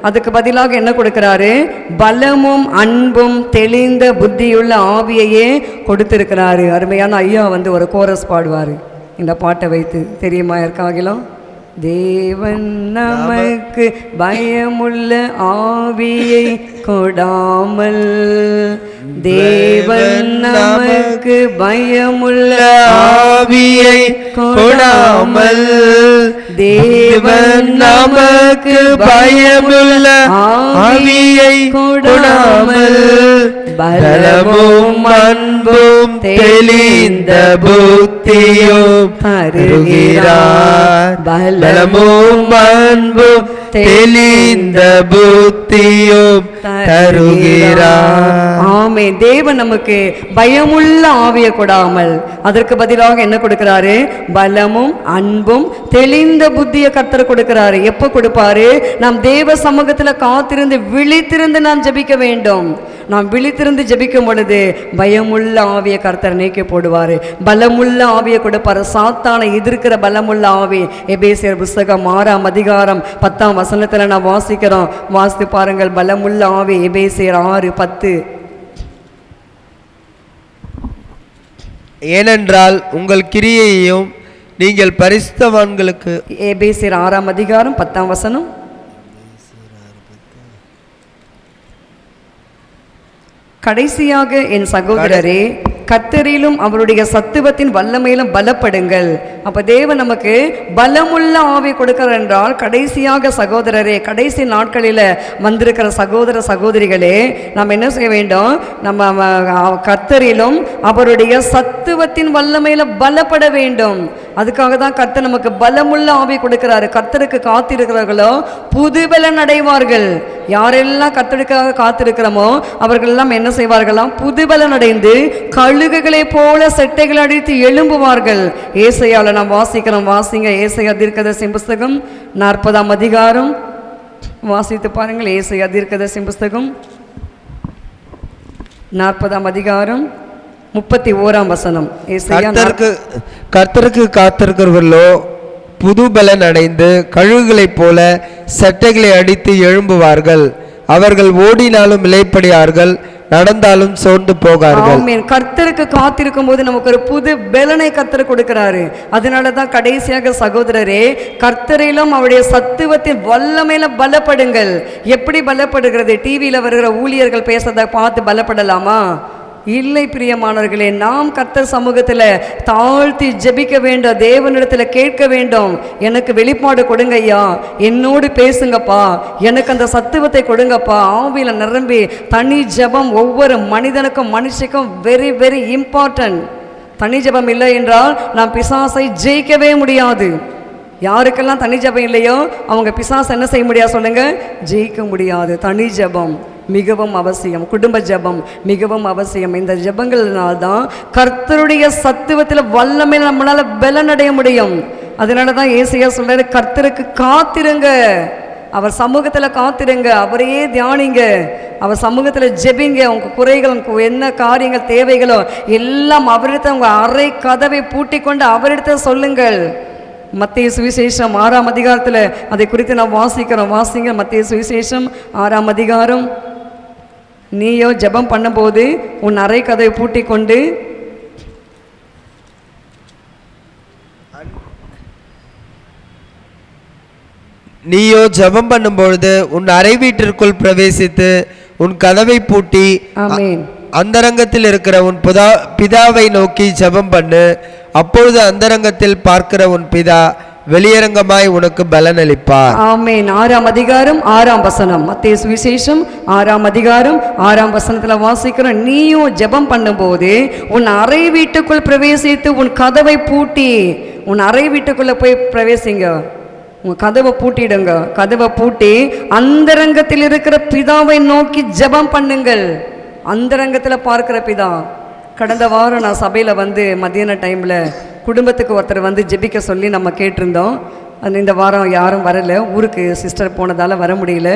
அதுக்கு பதிலாக என்ன கொடுக்கிறாரு? பலமும் அன்பும் தெளிந்த புத்தியுள்ள ஆவியையே கொடுத்திருக்கிறாரு. அருமையான ஐயா வந்து ஒரு கோரஸ் பாடுவார், இந்த பாட்டை வைத்து. தெரியுமா யாருக்காகலாம்? தேவன் நமக்கு பயமுள்ள ஆவியை கொடாமல், தேவன் நமக்கு பயமுள்ள ஆவியை கொடாமல், தேவன் நமக்கு பயமுள்ள ஆவியை கொடாமல், பலமும் அன்பும் தெளிந்த புத்தியும் தருகிறார். பலமும் அன்பும் தெளிந்த புத்தியும் தருகிறார். ஆமே. தேவன் நமக்கு பயமுள்ள ஆவியை கொடாமல் அதற்கு பதிலாக என்ன கொடுக்கிறாரு? பலமும் அன்பும் தெளிந்த புத்தியை கர்த்தர் கொடுக்கிறாரு. எப்போ கொடுப்பாரு? நாம் தேவ சமூகத்துல காத்திருந்து விழித்திருந்து நாம் ஜெபிக்க வேண்டும். நாம் விழித்திருந்து ஜெபிக்கும் பொழுது பயமுள்ள ஆவியை கர்த்தர் நீக்கி போடுவாரு, பலமுள்ள ஆவியை கொடுப்பாரு. சாத்தானை எதிர்க்கிற பலமுள்ள ஆவி. எபேசியர் புஸ்தகம் 6ஆம் அதிகாரம் 10ஆம் வசனத்துல நான் வாசிக்கிறோம். வாசித்து பாருங்கள். பலமுள்ள ஆவி. எபேசியர் 6:10. ஏனென்றால் உங்கள் கிரியையையும் நீங்கள் பரிசுத்தவான்களுக்கு. எபேசியர் 6ஆம் அதிகாரம் 10ஆம் வசனம். கடைசியாக என் சகோதரரே, கர்த்தரிலும் அவருடைய சத்துவத்தின் வல்லமையிலும் பலப்படுங்கள். அப்ப தேவன் நமக்கு பலமுள்ள ஆவி கொடுக்கிறார் என்றால், கடைசியாக சகோதரரே, கடைசி நாட்களில் வந்திருக்கிற சகோதர சகோதரிகளே, நாம் என்ன செய்ய வேண்டும்? நம்ம கர்த்தரிலும் அவருடைய சத்துவத்தின் வல்லமையில பலப்பட வேண்டும். அதுக்காக தான் கர்த்தர் நமக்கு பலமுள்ள ஆவி கொடுக்கிறாரு. கர்த்தருக்கு காத்திருக்கிறார்களோ புது பலன் அடைவார்கள். யாரெல்லாம் கர்த்தருக்காக காத்திருக்கிறோமோ அவர்கள் எல்லாம் என்ன செய்வார்களாம்? புது பலன் அடைந்து கழுகுகளை போல செட்டைகள் அடித்து எழும்புவார்கள். ஏசாயால நாம் வாசிக்கிறோம். வாசிங்க. ஏசாயா தீர்க்கதரிசி புஸ்தகம் 40ஆம் அதிகாரம் வாசித்து பாருங்கள். ஏசாயா தீர்க்கதரிசி புஸ்தகம் 40ஆம் அதிகாரம் 31ஆம் வசனம். கர்த்தருக்கு காத்திருக்கிறவர்களோ புது பலன் அடைந்து கழுகுகளைப் போல சட்டைகளை அடித்து எழும்புவார்கள். அவர்கள் ஓடினாலும் இளைப்படியார்கள், நடந்தாலும் சோர்ந்து போகார்கள். ஆமென். கர்த்தருக்கு காத்திருக்கும் போது நமக்கு ஒரு புது பலனை கர்த்தர் கொடுக்கிறாரு. அதனால தான் கடைசியாக சகோதரரே, கர்த்தரிலும் அவருடைய சத்துவத்தின் வல்லமையில பலப்படுங்கள். எப்படி பலப்படுகிறது? டிவியில வருகிற ஊழியர்கள் பேசுறதை பார்த்து பலப்படலாமா? இல்லை பிரியமானவர்களே. நாம் கர்த்தர் சமூகத்தில் தாழ்த்தி ஜெபிக்க வேண்டும். தேவனிடத்தில் கேட்க வேண்டும். எனக்கு வெளிப்பாடு கொடுங்க ஐயா, என்னோடு பேசுங்கப்பா, எனக்கு அந்த சத்துவத்தை கொடுங்கப்பா. ஆவியில் நிரம்பி தனி ஜெபம் ஒவ்வொரு மனிதனுக்கும் மனுஷிக்கும் வெரி வெரி இம்பார்ட்டன்ட். தனி ஜெபம் இல்லை என்றால் நாம் பிசாசை ஜெயிக்கவே முடியாது. யாருக்கெல்லாம் தனி ஜெபம் இல்லையோ அவங்க பிசாசை என்ன செய்ய முடியாது சொல்லுங்க? ஜெயிக்க முடியாது. தனி ஜெபம் மிகவும் அவசியம். குடும்ப ஜெபம் மிகவும் அவசியம். இந்த ஜெபங்கள்னால்தான் கர்த்தருடைய சத்துவத்தில் வல்லமை நம்மளால பலனடைய முடியும். அதனால தான் ஏசாயா சொல்றாரு, கர்த்தருக்கு காத்திருங்க, அவர் சமூகத்தில் காத்திருங்க, அவரையே தியானிங்க, அவர் சமூகத்தில் ஜெபிங்க. உங்க குறைகள், என்ன காரியங்கள் தேவைகளோ எல்லாம் அவரிடத்த உங்க அறை கதவை பூட்டி கொண்டு அவரிடத்த சொல்லுங்கள். மத்தேயு சுவிசேஷம் 6ஆம் அதிகாரத்தில் அதை குறித்து நாம் வாசிக்கிறோம். வாசிங்க. மத்தேயு சுவிசேஷம் 6ஆம் அதிகாரம். நீயோ ஜெபம் பண்ணும்போது உன் அறை கதவை பூட்டி கொண்டு நீயோ ஜெபம் பண்ணும்பொழுது உன் அறை வீட்டிற்குள் பிரவேசித்து உன் கதவை பூட்டி அந்தரங்கத்தில் இருக்கிற உன் பிதாவை நோக்கி ஜெபம் பண்ணு. அப்பொழுது அந்தரங்கத்தில் பார்க்கிற உன் பிதா வெளியரங்கமாய் உனக்கு பலன் அளிப்பார். ஆமென். 6ஆம் அதிகாரம் 6ஆம் வசனம். மத்தேயு சுவிசேஷம் 6ஆம் அதிகாரம் 6ஆம் வசனத்துல வாசிக்கிறோம். நீயும் ஜெபம் பண்ணும்போது உன் அறை வீட்டுக்குள் பிரவேசித்து உன் கதவை பூட்டி. உன் அறை வீட்டுக்குள்ள போய் பிரவேசிங்க, உங்க கதவை பூட்டிடுங்க. கதவை பூட்டி அந்தரங்கத்தில் இருக்கிற பிதாவை நோக்கி ஜெபம் பண்ணுங்கள். அந்தரங்கத்தில் பார்க்கிற பிதா. கடந்த வாரம் நான் சபையில் வந்து மத்தியான டைமில் குடும்பத்துக்கு ஒருத்தர் வந்து ஜெபிக்க சொல்லி நம்ம கேட்டிருந்தோம். இந்த வாரம் யாரும் வரலை, ஊருக்கு சிஸ்டர் போனதால் வர முடியல.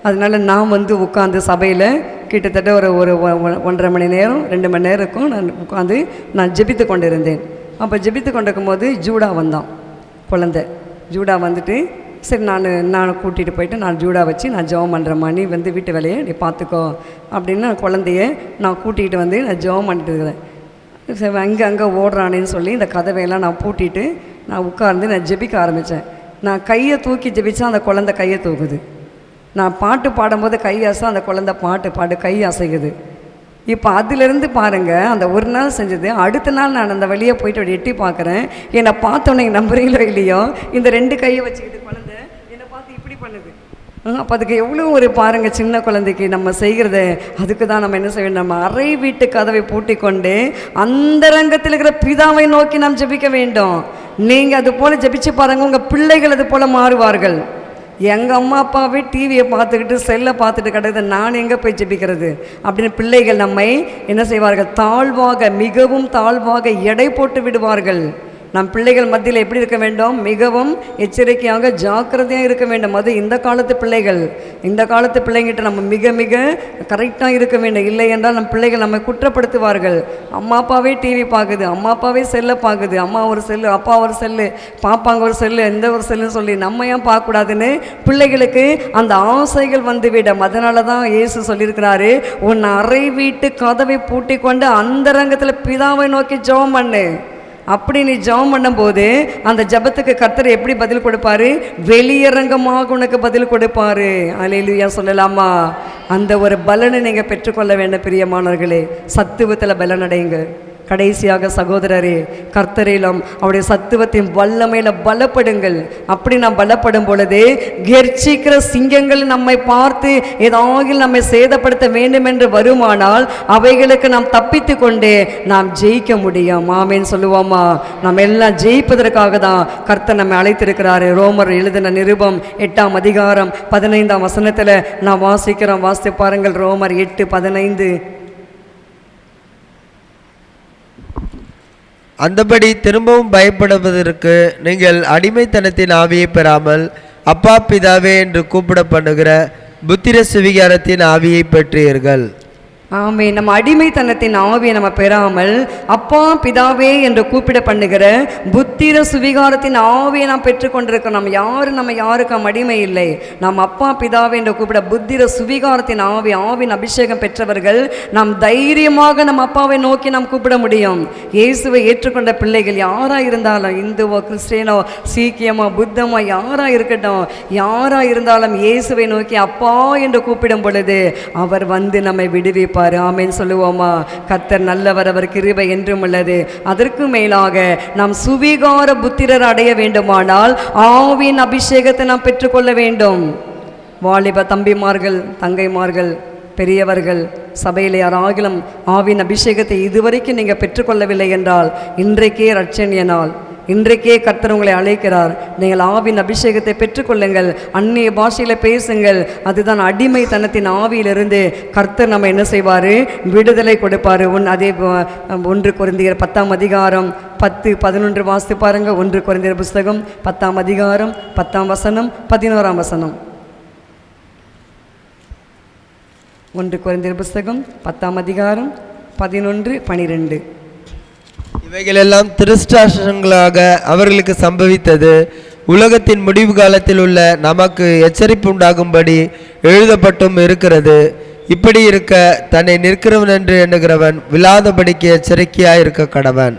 அதனால் நான் வந்து உட்காந்து சபையில் கிட்டத்தட்ட ஒரு 1.5 மணி நேரம் 2 மணி நேரம் இருக்கும் நான் உட்காந்து நான் ஜெபித்து கொண்டு இருந்தேன். அப்போ ஜெபித்து கொண்டிருக்கும் போது ஜூடா வந்தான், குழந்தை. ஜூடா வந்துட்டு சரி நான் கூட்டிகிட்டு போயிட்டு நான் ஜூடா வச்சு நான் ஜெபம் பண்ணுறேம்மா, நீ வந்து வீட்டு வேலையை நீ பார்த்துக்கோ அப்படின்னு குழந்தைய நான் கூட்டிகிட்டு வந்து நான் ஜெபம் பண்ணிட்டு இருக்கிறேன். சரி அங்கே ஓடுறானேன்னு சொல்லி இந்த கதவையெல்லாம் நான் பூட்டிட்டு நான் உட்கார்ந்து நான் ஜெபிக்க ஆரம்பித்தேன். நான் கையை தூக்கி ஜெபிச்சா அந்த குழந்தை கையை தூக்குது. நான் பாட்டு பாடும்போது கை அசை, அந்த குழந்தை பாட்டு கை அசைக்குது. இப்போ அதிலிருந்து பாருங்கள், அந்த ஒரு நாள் செஞ்சது அடுத்த நாள் நான் அந்த வழியை போயிட்டு அப்படி எட்டி பார்க்குறேன். என்னை பார்த்தோன்னே நம்புறீங்களோ இல்லையோ, இந்த 2 கையை வச்சுக்கிட்டு குழந்தை என்னை பார்த்து இப்படி பண்ணுது. அப்போ அதுக்கு எவ்வளோ ஒரு பாருங்கள், சின்ன குழந்தைக்கு நம்ம செய்கிறது. அதுக்கு தான் நம்ம என்ன செய்யணும், நம்ம அறை வீட்டு கதவை பூட்டி கொண்டு அந்தரங்கத்தில் இருக்கிற பிதாவை நோக்கி நாம் ஜெபிக்க வேண்டும். நீங்கள் அது போல் ஜெபிச்சு பாருங்கள், உங்கள் பிள்ளைகள் அது போல் மாறுவார்கள். எங்கள் அம்மா அப்பாவே டிவியை பார்த்துக்கிட்டு செல்லை பார்த்துட்டு கிடக்குது, நான் எங்கே போய் ஜெபிக்கிறது அப்படின்னு பிள்ளைகள் நம்மை என்ன செய்வார்கள், தாழ்வாக மிகவும் தாழ்வாக எடை போட்டு விடுவார்கள். நம் பிள்ளைகள் மத்தியில் எப்படி இருக்க வேண்டும்? மிகவும் எச்சரிக்கையாக ஜாக்கிரதையாக இருக்க வேண்டும். அது இந்த காலத்து பிள்ளைகள். இந்த காலத்து பிள்ளைங்கிட்ட நம்ம மிக மிக கரெக்டாக இருக்க வேண்டும். இல்லை என்றால் நம் பிள்ளைகள் நம்மை குற்றப்படுத்துவார்கள். அம்மா அப்பாவே டிவி பார்க்குது, அம்மா அப்பாவே செல்லை பார்க்குது, அம்மா ஒரு செல்லு, அப்பா ஒரு செல்லு, பாப்பாங்க ஒரு செல்லு, எந்த ஒரு செல்லுன்னு சொல்லி நம்ம ஏன் பார்க்கக்கூடாதுன்னு பிள்ளைகளுக்கு அந்த ஆசைகள் வந்துவிடும். அதனால தான் இயேசு சொல்லியிருக்கிறாரு, உன் அறை வீட்டு கதவை பூட்டி கொண்டு அந்தரங்கத்தில் பிதாவை நோக்கி ஜெபம் பண்ணு. அப்படி நீ ஜெபம் பண்ணும்போது அந்த ஜெபத்துக்கு கர்த்தர் எப்படி பதில் கொடுப்பாரு? வெளியரங்கமாக உனக்கு பதில் கொடுப்பாரு. அல்லேலூயா சொல்லலாமா? அந்த ஒரு பலனை நீங்கள் பெற்றுக்கொள்ள வேண்டும் பிரியமானவர்களே. சத்துவத்தில் பலனடைங்க. கடைசியாக சகோதரரே, கர்த்தரிலும் அவருடைய சத்துவத்தின் வல்லமையில் பலப்படுங்கள். அப்படி நாம் பலப்படும் பொழுது கெர்ச்சிக்கிற சிங்கங்கள் நம்மை பார்த்து ஏதாவது நம்மை சேதப்படுத்த வேண்டும் என்று வருமானால் அவைகளுக்கு நாம் தப்பித்து கொண்டே நாம் ஜெயிக்க முடியும். ஆமேன்னு சொல்லுவோமா? நம்ம எல்லாம் ஜெயிப்பதற்காக தான் கர்த்தர் நம்மை அழைத்திருக்கிறாரு. ரோமர் எழுதின நிருபம் 8ஆம் அதிகாரம் 15ஆம் வசனத்தில் நான் வாசிக்கிறோம். வாசித்து பாருங்கள். ரோமர் 8:15. அந்தபடி திரும்பவும் பயப்படுவதற்கு நீங்கள் அடிமைத்தனத்தின் ஆவியை பெறாமல் அப்பா பிதாவே என்று கூப்பிட பண்ணுகிற புத்திர சுவிகாரத்தின் ஆவியை பெற்றீர்கள். ஆமே. நம்ம அடிமைத்தனத்தின் ஆவியை நம்ம பெறாமல் அப்பா பிதாவே என்று கூப்பிட பண்ணுகிற புத்திர சுவிகாரத்தின் ஆவியை நாம் பெற்றுக்கொண்டிருக்கிறோம். நம்ம யாருக்கும் அடிமை இல்லை. நாம் அப்பா பிதாவே என்று கூப்பிட புத்திர சுவிகாரத்தின் ஆவின் அபிஷேகம் பெற்றவர்கள். நாம் தைரியமாக நம்ம அப்பாவை நோக்கி நாம் கூப்பிட முடியும். இயேசுவை ஏற்றுக்கொண்ட பிள்ளைகள் யாராக இருந்தாலும், இந்துவோ கிறிஸ்டியனோ சீக்கியமோ புத்தமோ யாராக இருக்கட்டும், யாராக இருந்தாலும் இயேசுவை நோக்கி அப்பா என்று கூப்பிடும் பொழுது அவர் வந்து நம்மை விடுவிப்பார். ஆமென் சொல்லுவோமா? கர்த்தர் நல்லவர், அவர் கிருபை என்றும் உள்ளது. அதற்கு மேலாக நாம் சுவிகார புத்திரர் அடைய வேண்டுமானால் ஆவியின் அபிஷேகத்தை நாம் பெற்றுக்கொள்ள வேண்டும். வாலிப தம்பிமார்கள், தங்கைமார்கள், பெரியவர்கள், சபையில் யாராகிலும் ஆவியின் அபிஷேகத்தை இதுவரைக்கும் நீங்கள் பெற்றுக்கொள்ளவில்லை என்றால் இன்றைக்கே ரட்சணிய நாள். இன்றைக்கே கர்த்தர் உங்களை அழைக்கிறார். நீங்கள் ஆவின் அபிஷேகத்தை பெற்றுக்கொள்ளுங்கள். அந்நிய பாஷையில் பேசுங்கள். அதுதான் அடிமைத்தனத்தின் ஆவியிலிருந்து கர்த்தர் நம்ம என்ன செய்வார்? விடுதலை கொடுப்பார். அதே 1 கொரிந்தியர் 10ஆம் அதிகாரம் 10-11 வாசித்து பாருங்கள். 1 கொரிந்தியர் புஸ்தகம் 10ஆம் அதிகாரம் 10ஆம் வசனம் 11ஆம் வசனம். 1 கொரிந்தியர் புஸ்தகம் 10ஆம் அதிகாரம் 11-12. இவைகளெல்லாம் திருஷ்டாசங்களாக அவர்களுக்கு சம்பவித்தது. உலகத்தின் முடிவு காலத்தில் உள்ள நமக்கு எச்சரிப்பு உண்டாகும்படி எழுதப்பட்டும் இருக்கிறது. இப்படி இருக்க தன்னை நிற்கிறவன் என்று எண்ணுகிறவன் விழாதபடிக்கு எச்சரிக்கையாய் இருக்க கடவன்.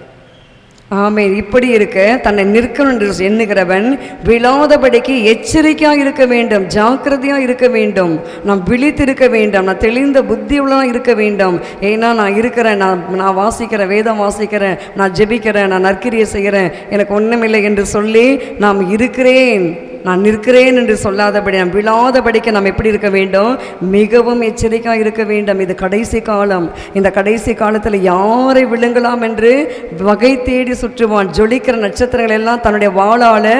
ஆமென். இப்படி இருக்க தன்னை நிற்கணும் என்று எண்ணுகிறவன் விழாதபடிக்கு எச்சரிக்கையாக இருக்க வேண்டும், ஜாக்கிரதையாக இருக்க வேண்டும். நாம் விழித்திருக்க வேண்டும். நான் தெளிந்த புத்தியுள்ளதாக இருக்க வேண்டும். ஏன்னா நான் இருக்கிறேன், நான் வாசிக்கிறேன், வேதம் வாசிக்கிறேன், நான் ஜெபிக்கிறேன், நான் நற்கிரியை செய்கிறேன், எனக்கு ஒன்றுமில்லை என்று சொல்லி நாம் இருக்கிறேன், நான் நிற்கிறேன் என்று சொல்லாதபடி, நாம் விழாதபடிக்கு நாம் எப்படி இருக்க வேண்டும்? மிகவும் எச்சரிக்கையாக இருக்க வேண்டும். இது கடைசி காலம். இந்த கடைசி காலத்தில் யாரை விழுங்கலாம் என்று வகை தேடி சுற்றுவான். ஜொலிக்கிற நட்சத்திரங்கள் எல்லாம் தன்னுடைய வாளால்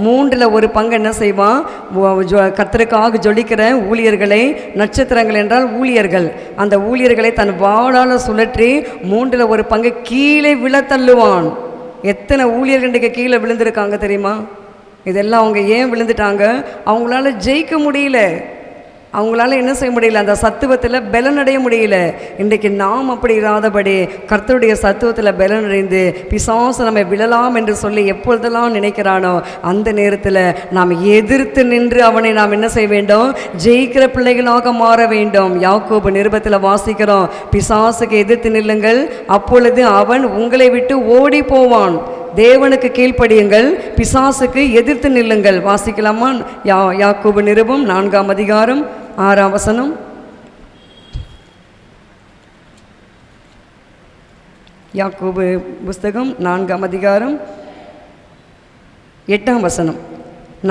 3ல் 1 பங்கு என்ன செய்வான்? கர்த்தருக்காக ஜொலிக்கிற ஊழியர்களை, நட்சத்திரங்கள் என்றால் ஊழியர்கள், அந்த ஊழியர்களை தன் வாளால் சுழற்றி 3ல் 1 பங்கு கீழே விழ தள்ளுவான். எத்தனை ஊழியர்களுக்கு கீழே விழுந்திருக்காங்க தெரியுமா? இதெல்லாம் அவங்க ஏன் விழுந்துட்டாங்க? அவங்களால ஜெயிக்க முடியல. அவங்களால என்ன செய்ய முடியல? அந்த சத்துவத்தில் பலனடைய முடியல. இன்றைக்கு நாம் அப்படி இராதபடி கர்த்தருடைய சத்துவத்தில் பலனடைந்து பிசாசு நம்ம விழலாம் என்று சொல்லி எப்பொழுதெல்லாம் நினைக்கிறானோ அந்த நேரத்தில் நாம் எதிர்த்து நின்று அவனை நாம் என்ன செய்ய வேண்டும்? ஜெயிக்கிற பிள்ளைகளாக மாற வேண்டும். யாக்கோபு நிருபத்தில் வாசிக்கிறோம், பிசாசுக்கு எதிர்த்து நில்லுங்கள், அப்பொழுது அவன் உங்களை விட்டு ஓடி போவான். தேவனுக்கு கீழ்ப்படியுங்கள், பிசாசுக்கு எதிர்த்து நில்லுங்கள். வாசிக்கலாமா? யாக்கோபு நிருபம் 4ஆம் அதிகாரம் 6ஆம் வசனம். யாக்கோபு புஸ்தகம் 4ஆம் அதிகாரம் 8ஆம் வசனம்.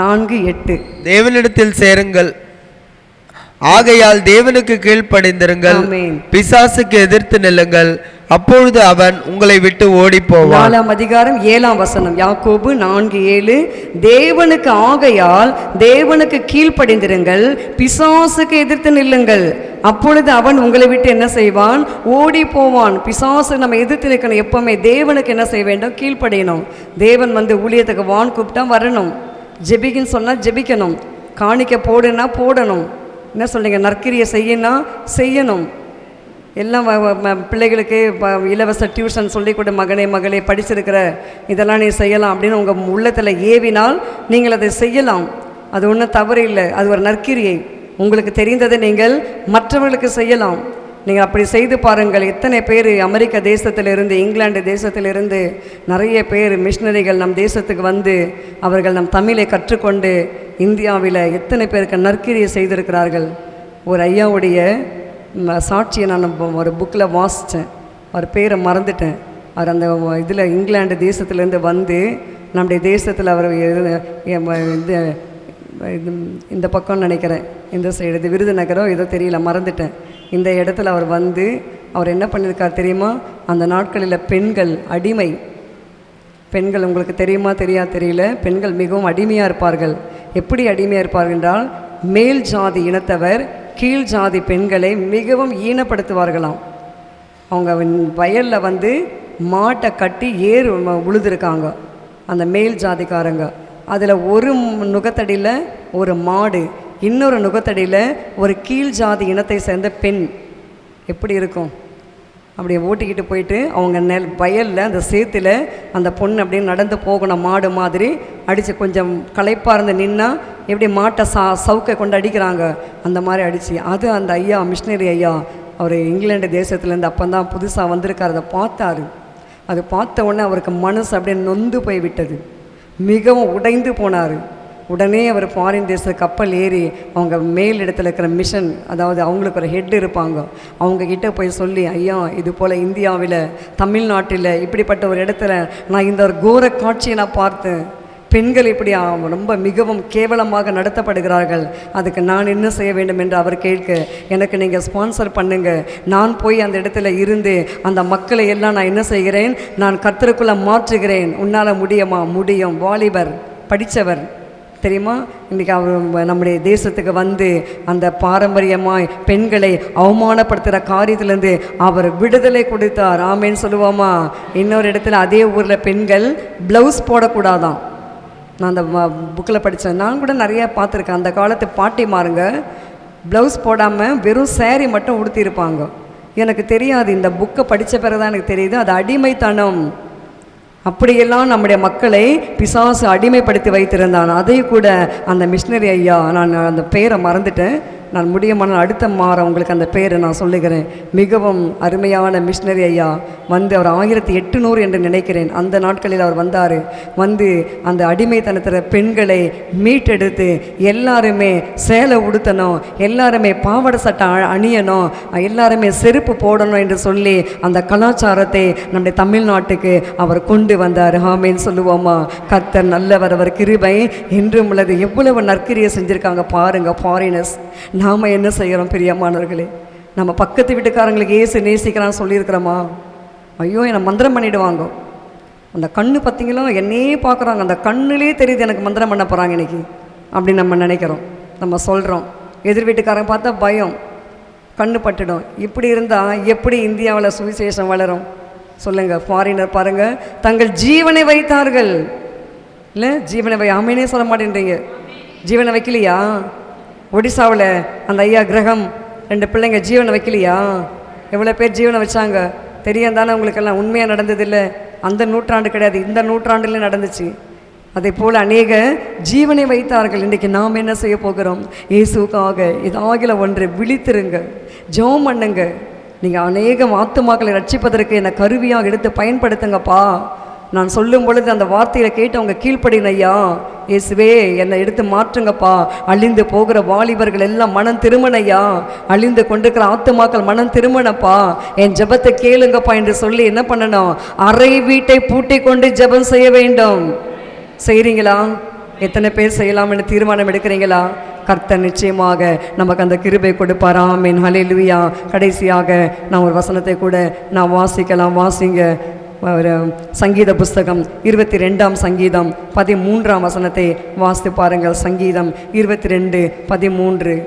4:8. தேவனிடத்தில் சேருங்கள், ஆகையால் தேவனுக்கு கீழ்ப்படிந்திருங்கள், ஆமென். பிசாசுக்கு எதிர்த்து நில்லுங்கள், அப்பொழுது அவன் உங்களை விட்டு ஓடி போவான். 4 அதிகாரம் 7 வசனம், யாக்கோபு 4:7. தேவனுக்கு ஆகையால் தேவனுக்கு கீழ்ப்படிந்திருங்கள், பிசாசுக்கு எதிர்த்து நில்லுங்கள், அப்பொழுது அவன் உங்களை விட்டு என்ன செய்வான்? ஓடி போவான். பிசாசு நம்ம எதிர்த்து நிற்கணும். எப்பவுமே தேவனுக்கு என்ன செய்ய வேண்டும்? கீழ்ப்படியணும். தேவன் ஊழியத்துக்கு வான் கூப்பிட்டா வரணும், ஜெபிக்குன்னு சொன்னால் ஜெபிக்கணும், காணிக்க போடுன்னா போடணும், என்ன சொல்றீங்க, நற்கிரியை செய்யனா செய்யணும். எல்லாம் பிள்ளைகளுக்கு இலவச டியூஷன் சொல்லிக் கொடு, மகனே மகளே படிச்சிருக்கிற இதெல்லாம் நீ செய்யலாம் அப்படின்னு உங்கள் உள்ளத்தில் ஏவினால் நீங்கள் அதை செய்யலாம். அது ஒன்றும் தவறு இல்லை, அது ஒரு நற்கிரியை. உங்களுக்கு தெரிந்ததை நீங்கள் மற்றவர்களுக்கு செய்யலாம். நீங்கள் அப்படி செய்து பாருங்கள். எத்தனை பேர் அமெரிக்க தேசத்திலிருந்து, இங்கிலாந்து தேசத்திலிருந்து நிறைய பேர் மிஷினரிகள் நம் தேசத்துக்கு வந்து அவர்கள் நம் தமிழை கற்றுக்கொண்டு இந்தியாவில் எத்தனை பேருக்கு நற்கிரியை செய்திருக்கிறார்கள். ஒரு ஐயாவுடைய சாட்சியை நான் ஒரு புக்கில் வாசித்தேன், அவர் பேரை மறந்துட்டேன். அவர் அந்த இதில் இங்கிலாந்து தேசத்துலேருந்து வந்து நம்முடைய தேசத்தில் அவர் இந்த பக்கம் நினைக்கிறேன், இந்த சைடு இது விருதுநகரோ ஏதோ தெரியல, மறந்துட்டேன். இந்த இடத்துல அவர் வந்து அவர் என்ன பண்ணியிருக்கார் தெரியுமா? அந்த நாட்களில் பெண்கள் அடிமை, பெண்கள் உங்களுக்கு தெரியுமா தெரியல, பெண்கள் மிகவும் அடிமையாக இருப்பார்கள். எப்படி அடிமையாக இருப்பார்கள் என்றால், மேல் ஜாதி இனத்தவர் கீழ் ஜாதி பெண்களை மிகவும் ஈனப்படுத்துவார்களாம். அவங்க வயலில் மாட்டை கட்டி ஏர் உழுதுருக்காங்க அந்த மேல் ஜாதிக்காரங்க. அதில் ஒரு நுகத்தடியில் ஒரு மாடு, இன்னொரு நுகத்தடியில் ஒரு கீழ் ஜாதி இனத்தை சேர்ந்த பெண். எப்படி இருக்கும்? அப்படியே ஓட்டிக்கிட்டு போயிட்டு அவங்க வயலில் அந்த சேத்துல அந்த பொண்ணு அப்படியே நடந்து போகணும், மாடு மாதிரி அடித்து கொஞ்சம் களைப்பாக இருந்து நின்னா எப்படி மாட்டை சவுக்கை கொண்டு அடிக்கிறாங்க அந்த மாதிரி அடித்து, அது அந்த ஐயா மிஷினரி ஐயா அவர் இங்கிலாந்து தேசத்துலேருந்து அப்போ தான் புதுசாக வந்திருக்கார். அதை பார்த்தாரு. அது பார்த்த உடனே அவருக்கு மனசு அப்படியே நொந்து போய் விட்டது, மிகவும் உடைந்து போனார். உடனே அவர் ஃபாரின் தேச கப்பல் ஏறி அவங்க மேல் இடத்துல இருக்கிற மிஷன், அதாவது அவங்களுக்கு ஒரு ஹெட் இருப்பாங்க, அவங்கக்கிட்ட போய் சொல்லி, ஐயா இது போல் இந்தியாவில் தமிழ்நாட்டில் இப்படிப்பட்ட ஒரு இடத்துல நான் இந்த ஒரு கோர காட்சியை நான் பார்த்தேன், பெண்கள் இப்படி ரொம்ப மிகவும் கேவலமாக நடத்தப்படுகிறார்கள், அதுக்கு நான் என்ன செய்ய வேண்டும் என்று அவர் கேட்க, எனக்கு நீங்கள் ஸ்பான்சர் பண்ணுங்கள், நான் போய் அந்த இடத்துல இருந்து அந்த மக்களை எல்லாம் நான் என்ன செய்கிறேன், நான் கர்த்தருக்குள்ளே மாற்றுகிறேன், உன்னால் முடியுமா? முடியும். வாலிபர், படித்தவர் தெரியுமா? இன்றைக்கி அவர் நம்முடைய தேசத்துக்கு வந்து அந்த பாரம்பரியமாய் பெண்களை அவமானப்படுத்துகிற காரியத்திலேருந்து அவர் விடுதலை கொடுத்தார். ஆமேன்னு சொல்லுவோமா? இன்னொரு இடத்துல அதே ஊரில் பெண்கள் ப்ளவுஸ் போடக்கூடாதான். நான் அந்த புக்கில் படித்தேன், நான் கூட நிறையா பார்த்துருக்கேன். அந்த காலத்து பாட்டிமாருங்க ப்ளவுஸ் போடாமல் வெறும் சேரீ மட்டும் உடுத்தியிருப்பாங்க. எனக்கு தெரியாது, இந்த புக்கை படித்த பிறகு தான் எனக்கு தெரியுது அது அடிமைத்தனம். அப்படியெல்லாம் நம்முடைய மக்களை பிசாசு அடிமைப்படுத்தி வைத்திருந்தான். அதை கூட அந்த மிஷினரி ஐயா, நான் அந்த பெயரை மறந்துட்டேன், நான் முடியுமான அடுத்த மாதம் உங்களுக்கு அந்த பெயரை நான் சொல்லுகிறேன். மிகவும் அருமையான மிஷினரி ஐயா வந்து அவர் 1800 என்று நினைக்கிறேன் அந்த நாட்களில் அவர் வந்தார். வந்து அந்த அடிமைத்தனத்தில் பெண்களை மீட்டெடுத்து எல்லாருமே சேலை உடுத்தணும், எல்லாருமே பாவாடை சட்டை அணியணும், எல்லாருமே செருப்பு போடணும் என்று சொல்லி அந்த கலாச்சாரத்தை நம்முடைய தமிழ்நாட்டுக்கு அவர் கொண்டு வந்தார். ஆமேன்னு சொல்லுவோமா? கர்த்தர் நல்லவர், அவர் கிருபை என்றும் உள்ளது. எவ்வளவு நற்கிரியை செஞ்சுருக்காங்க பாருங்க ஃபாரினர்ஸ். நாம் என்ன செய்கிறோம் பிரியமானவர்களே? நம்ம பக்கத்து வீட்டுக்காரங்களுக்கு ஏசு நேசிக்கிறான்னு சொல்லியிருக்கிறோமா? ஐயோ என்னை மந்திரம் பண்ணிவிடுவாங்க. அந்த கண்ணு பார்த்திங்களோ என்னையே பார்க்குறாங்க, அந்த கண்ணுலேயே தெரியுது எனக்கு மந்திரம் பண்ண போகிறாங்க இன்றைக்கி அப்படின்னு நம்ம நினைக்கிறோம், நம்ம சொல்கிறோம். எதிர் வீட்டுக்காரங்க பார்த்தா பயம், கண்ணு பட்டுடும். இப்படி இருந்தால் எப்படி இந்தியாவில் சுவிசேஷம் வளரும் சொல்லுங்கள்? ஃபாரினர் பாருங்கள், தங்கள் ஜீவனை வைத்தார்கள். இல்லை ஜீவனை ஆமேனே சொல்ல மாட்டேன்றீங்க. ஜீவனை வைக்கலையா? ஒடிசாவில் அந்த ஐயா கிரகம் 2 பிள்ளைங்க ஜீவனை வைக்கலையா? எவ்வளோ பேர் ஜீவனை வச்சாங்க தெரியும் தானே உங்களுக்கெல்லாம். உண்மையாக நடந்ததில்லை, அந்த நூற்றாண்டு கிடையாது, இந்த நூற்றாண்டில் நடந்துச்சு. அதே போல் அநேக ஜீவனை வைத்தார்கள். இன்றைக்கி நாம் என்ன செய்ய போகிறோம்? இயேசுக்காக இதாகில ஒன்று விழித்திருங்க, ஜெபம் பண்ணுங்க. நீங்கள் அநேக ஆத்துமாக்களை ரட்சிப்பதற்கு என்னை கருவியாக எடுத்து பயன்படுத்துங்கப்பா. நான் சொல்லும் பொழுது அந்த வார்த்தையை கேட்டு அவங்க கீழ்ப்படினையா, இயேசுவே என்னை எடுத்து மாற்றுங்கப்பா. அழிந்து போகிற வாலிபர்கள் எல்லாம் மனம் திருமணையா, அழிந்து கொண்டிருக்கிற ஆத்துமாக்கள் மனம் திருமணப்பா, என் ஜெபத்தை கேளுங்கப்பா என்று சொல்லி என்ன பண்ணணும்? அறை வீட்டை பூட்டி கொண்டு ஜெபம் செய்ய வேண்டும். செய்கிறீங்களா? எத்தனை பேர் செய்யலாம் என்று தீர்மானம் எடுக்கிறீங்களா? கர்த்தர் நிச்சயமாக நமக்கு அந்த கிருபை கொடுப்பார். ஆமென், ஹல்லேலூயா. கடைசியாக நான் ஒரு வசனத்தை கூட நான் வாசிக்கலாம். வாசிங்க. ஒரு சங்கீத புஸ்தகம் 22ஆம் சங்கீதம் 13ஆம் வசனத்தை வாசித்து பாருங்கள். சங்கீதம் 22:13.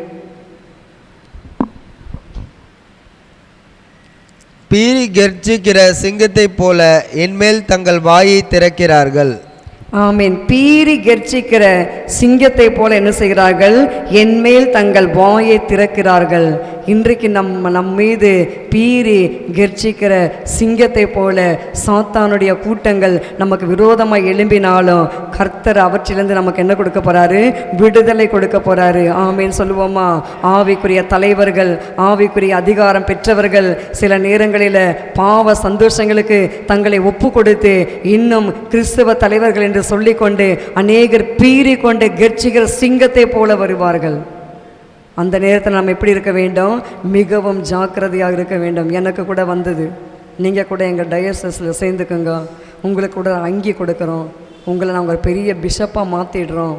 பீறி கர்ஜிக்கிற சிங்கத்தைப் போல என்மேல் தங்கள் வாயை திறக்கிறார்கள். ஆமீன். பீறி கர்ஜிக்கிற சிங்கத்தை போல என்ன செய்கிறார்கள்? என்மேல் தங்கள் வாயை திறக்கிறார்கள். இன்றைக்கு நம் மீது பீறி கர்ஜிக்கிற சிங்கத்தை போல சாத்தானுடைய கூட்டங்கள் நமக்கு விரோதமாக எழும்பினாலும் கர்த்தர் அவற்றிலிருந்து நமக்கு என்ன கொடுக்க போறாரு? விடுதலை கொடுக்க போறாரு. ஆமீன் சொல்லுவோமா? ஆவிக்குரிய தலைவர்கள், ஆவிக்குரிய அதிகாரம் பெற்றவர்கள் சில நேரங்களில் பாவ சந்தோஷங்களுக்கு தங்களை ஒப்பு கொடுத்து இன்னும் கிறிஸ்தவ தலைவர்கள் என்று சொல்லிக்கொண்டு அநேகர் பீறி கொண்டு கர்ஜிக்கிற சிங்கத்தை போல வருவார்கள். அந்த நேரத்தில் நம்ம எப்படி இருக்க வேண்டும்? மிகவும் ஜாக்கிரதையாக இருக்க வேண்டும். எனக்கு கூட வந்தது. நீங்கள் கூட எங்கள் டயசஸில் சேர்ந்துக்குங்க. உங்களுக்கு கூட அங்கி கொடுக்குறோம். உங்களை நாங்கள் பெரிய பிஷப்பாக மாற்றிடுறோம்.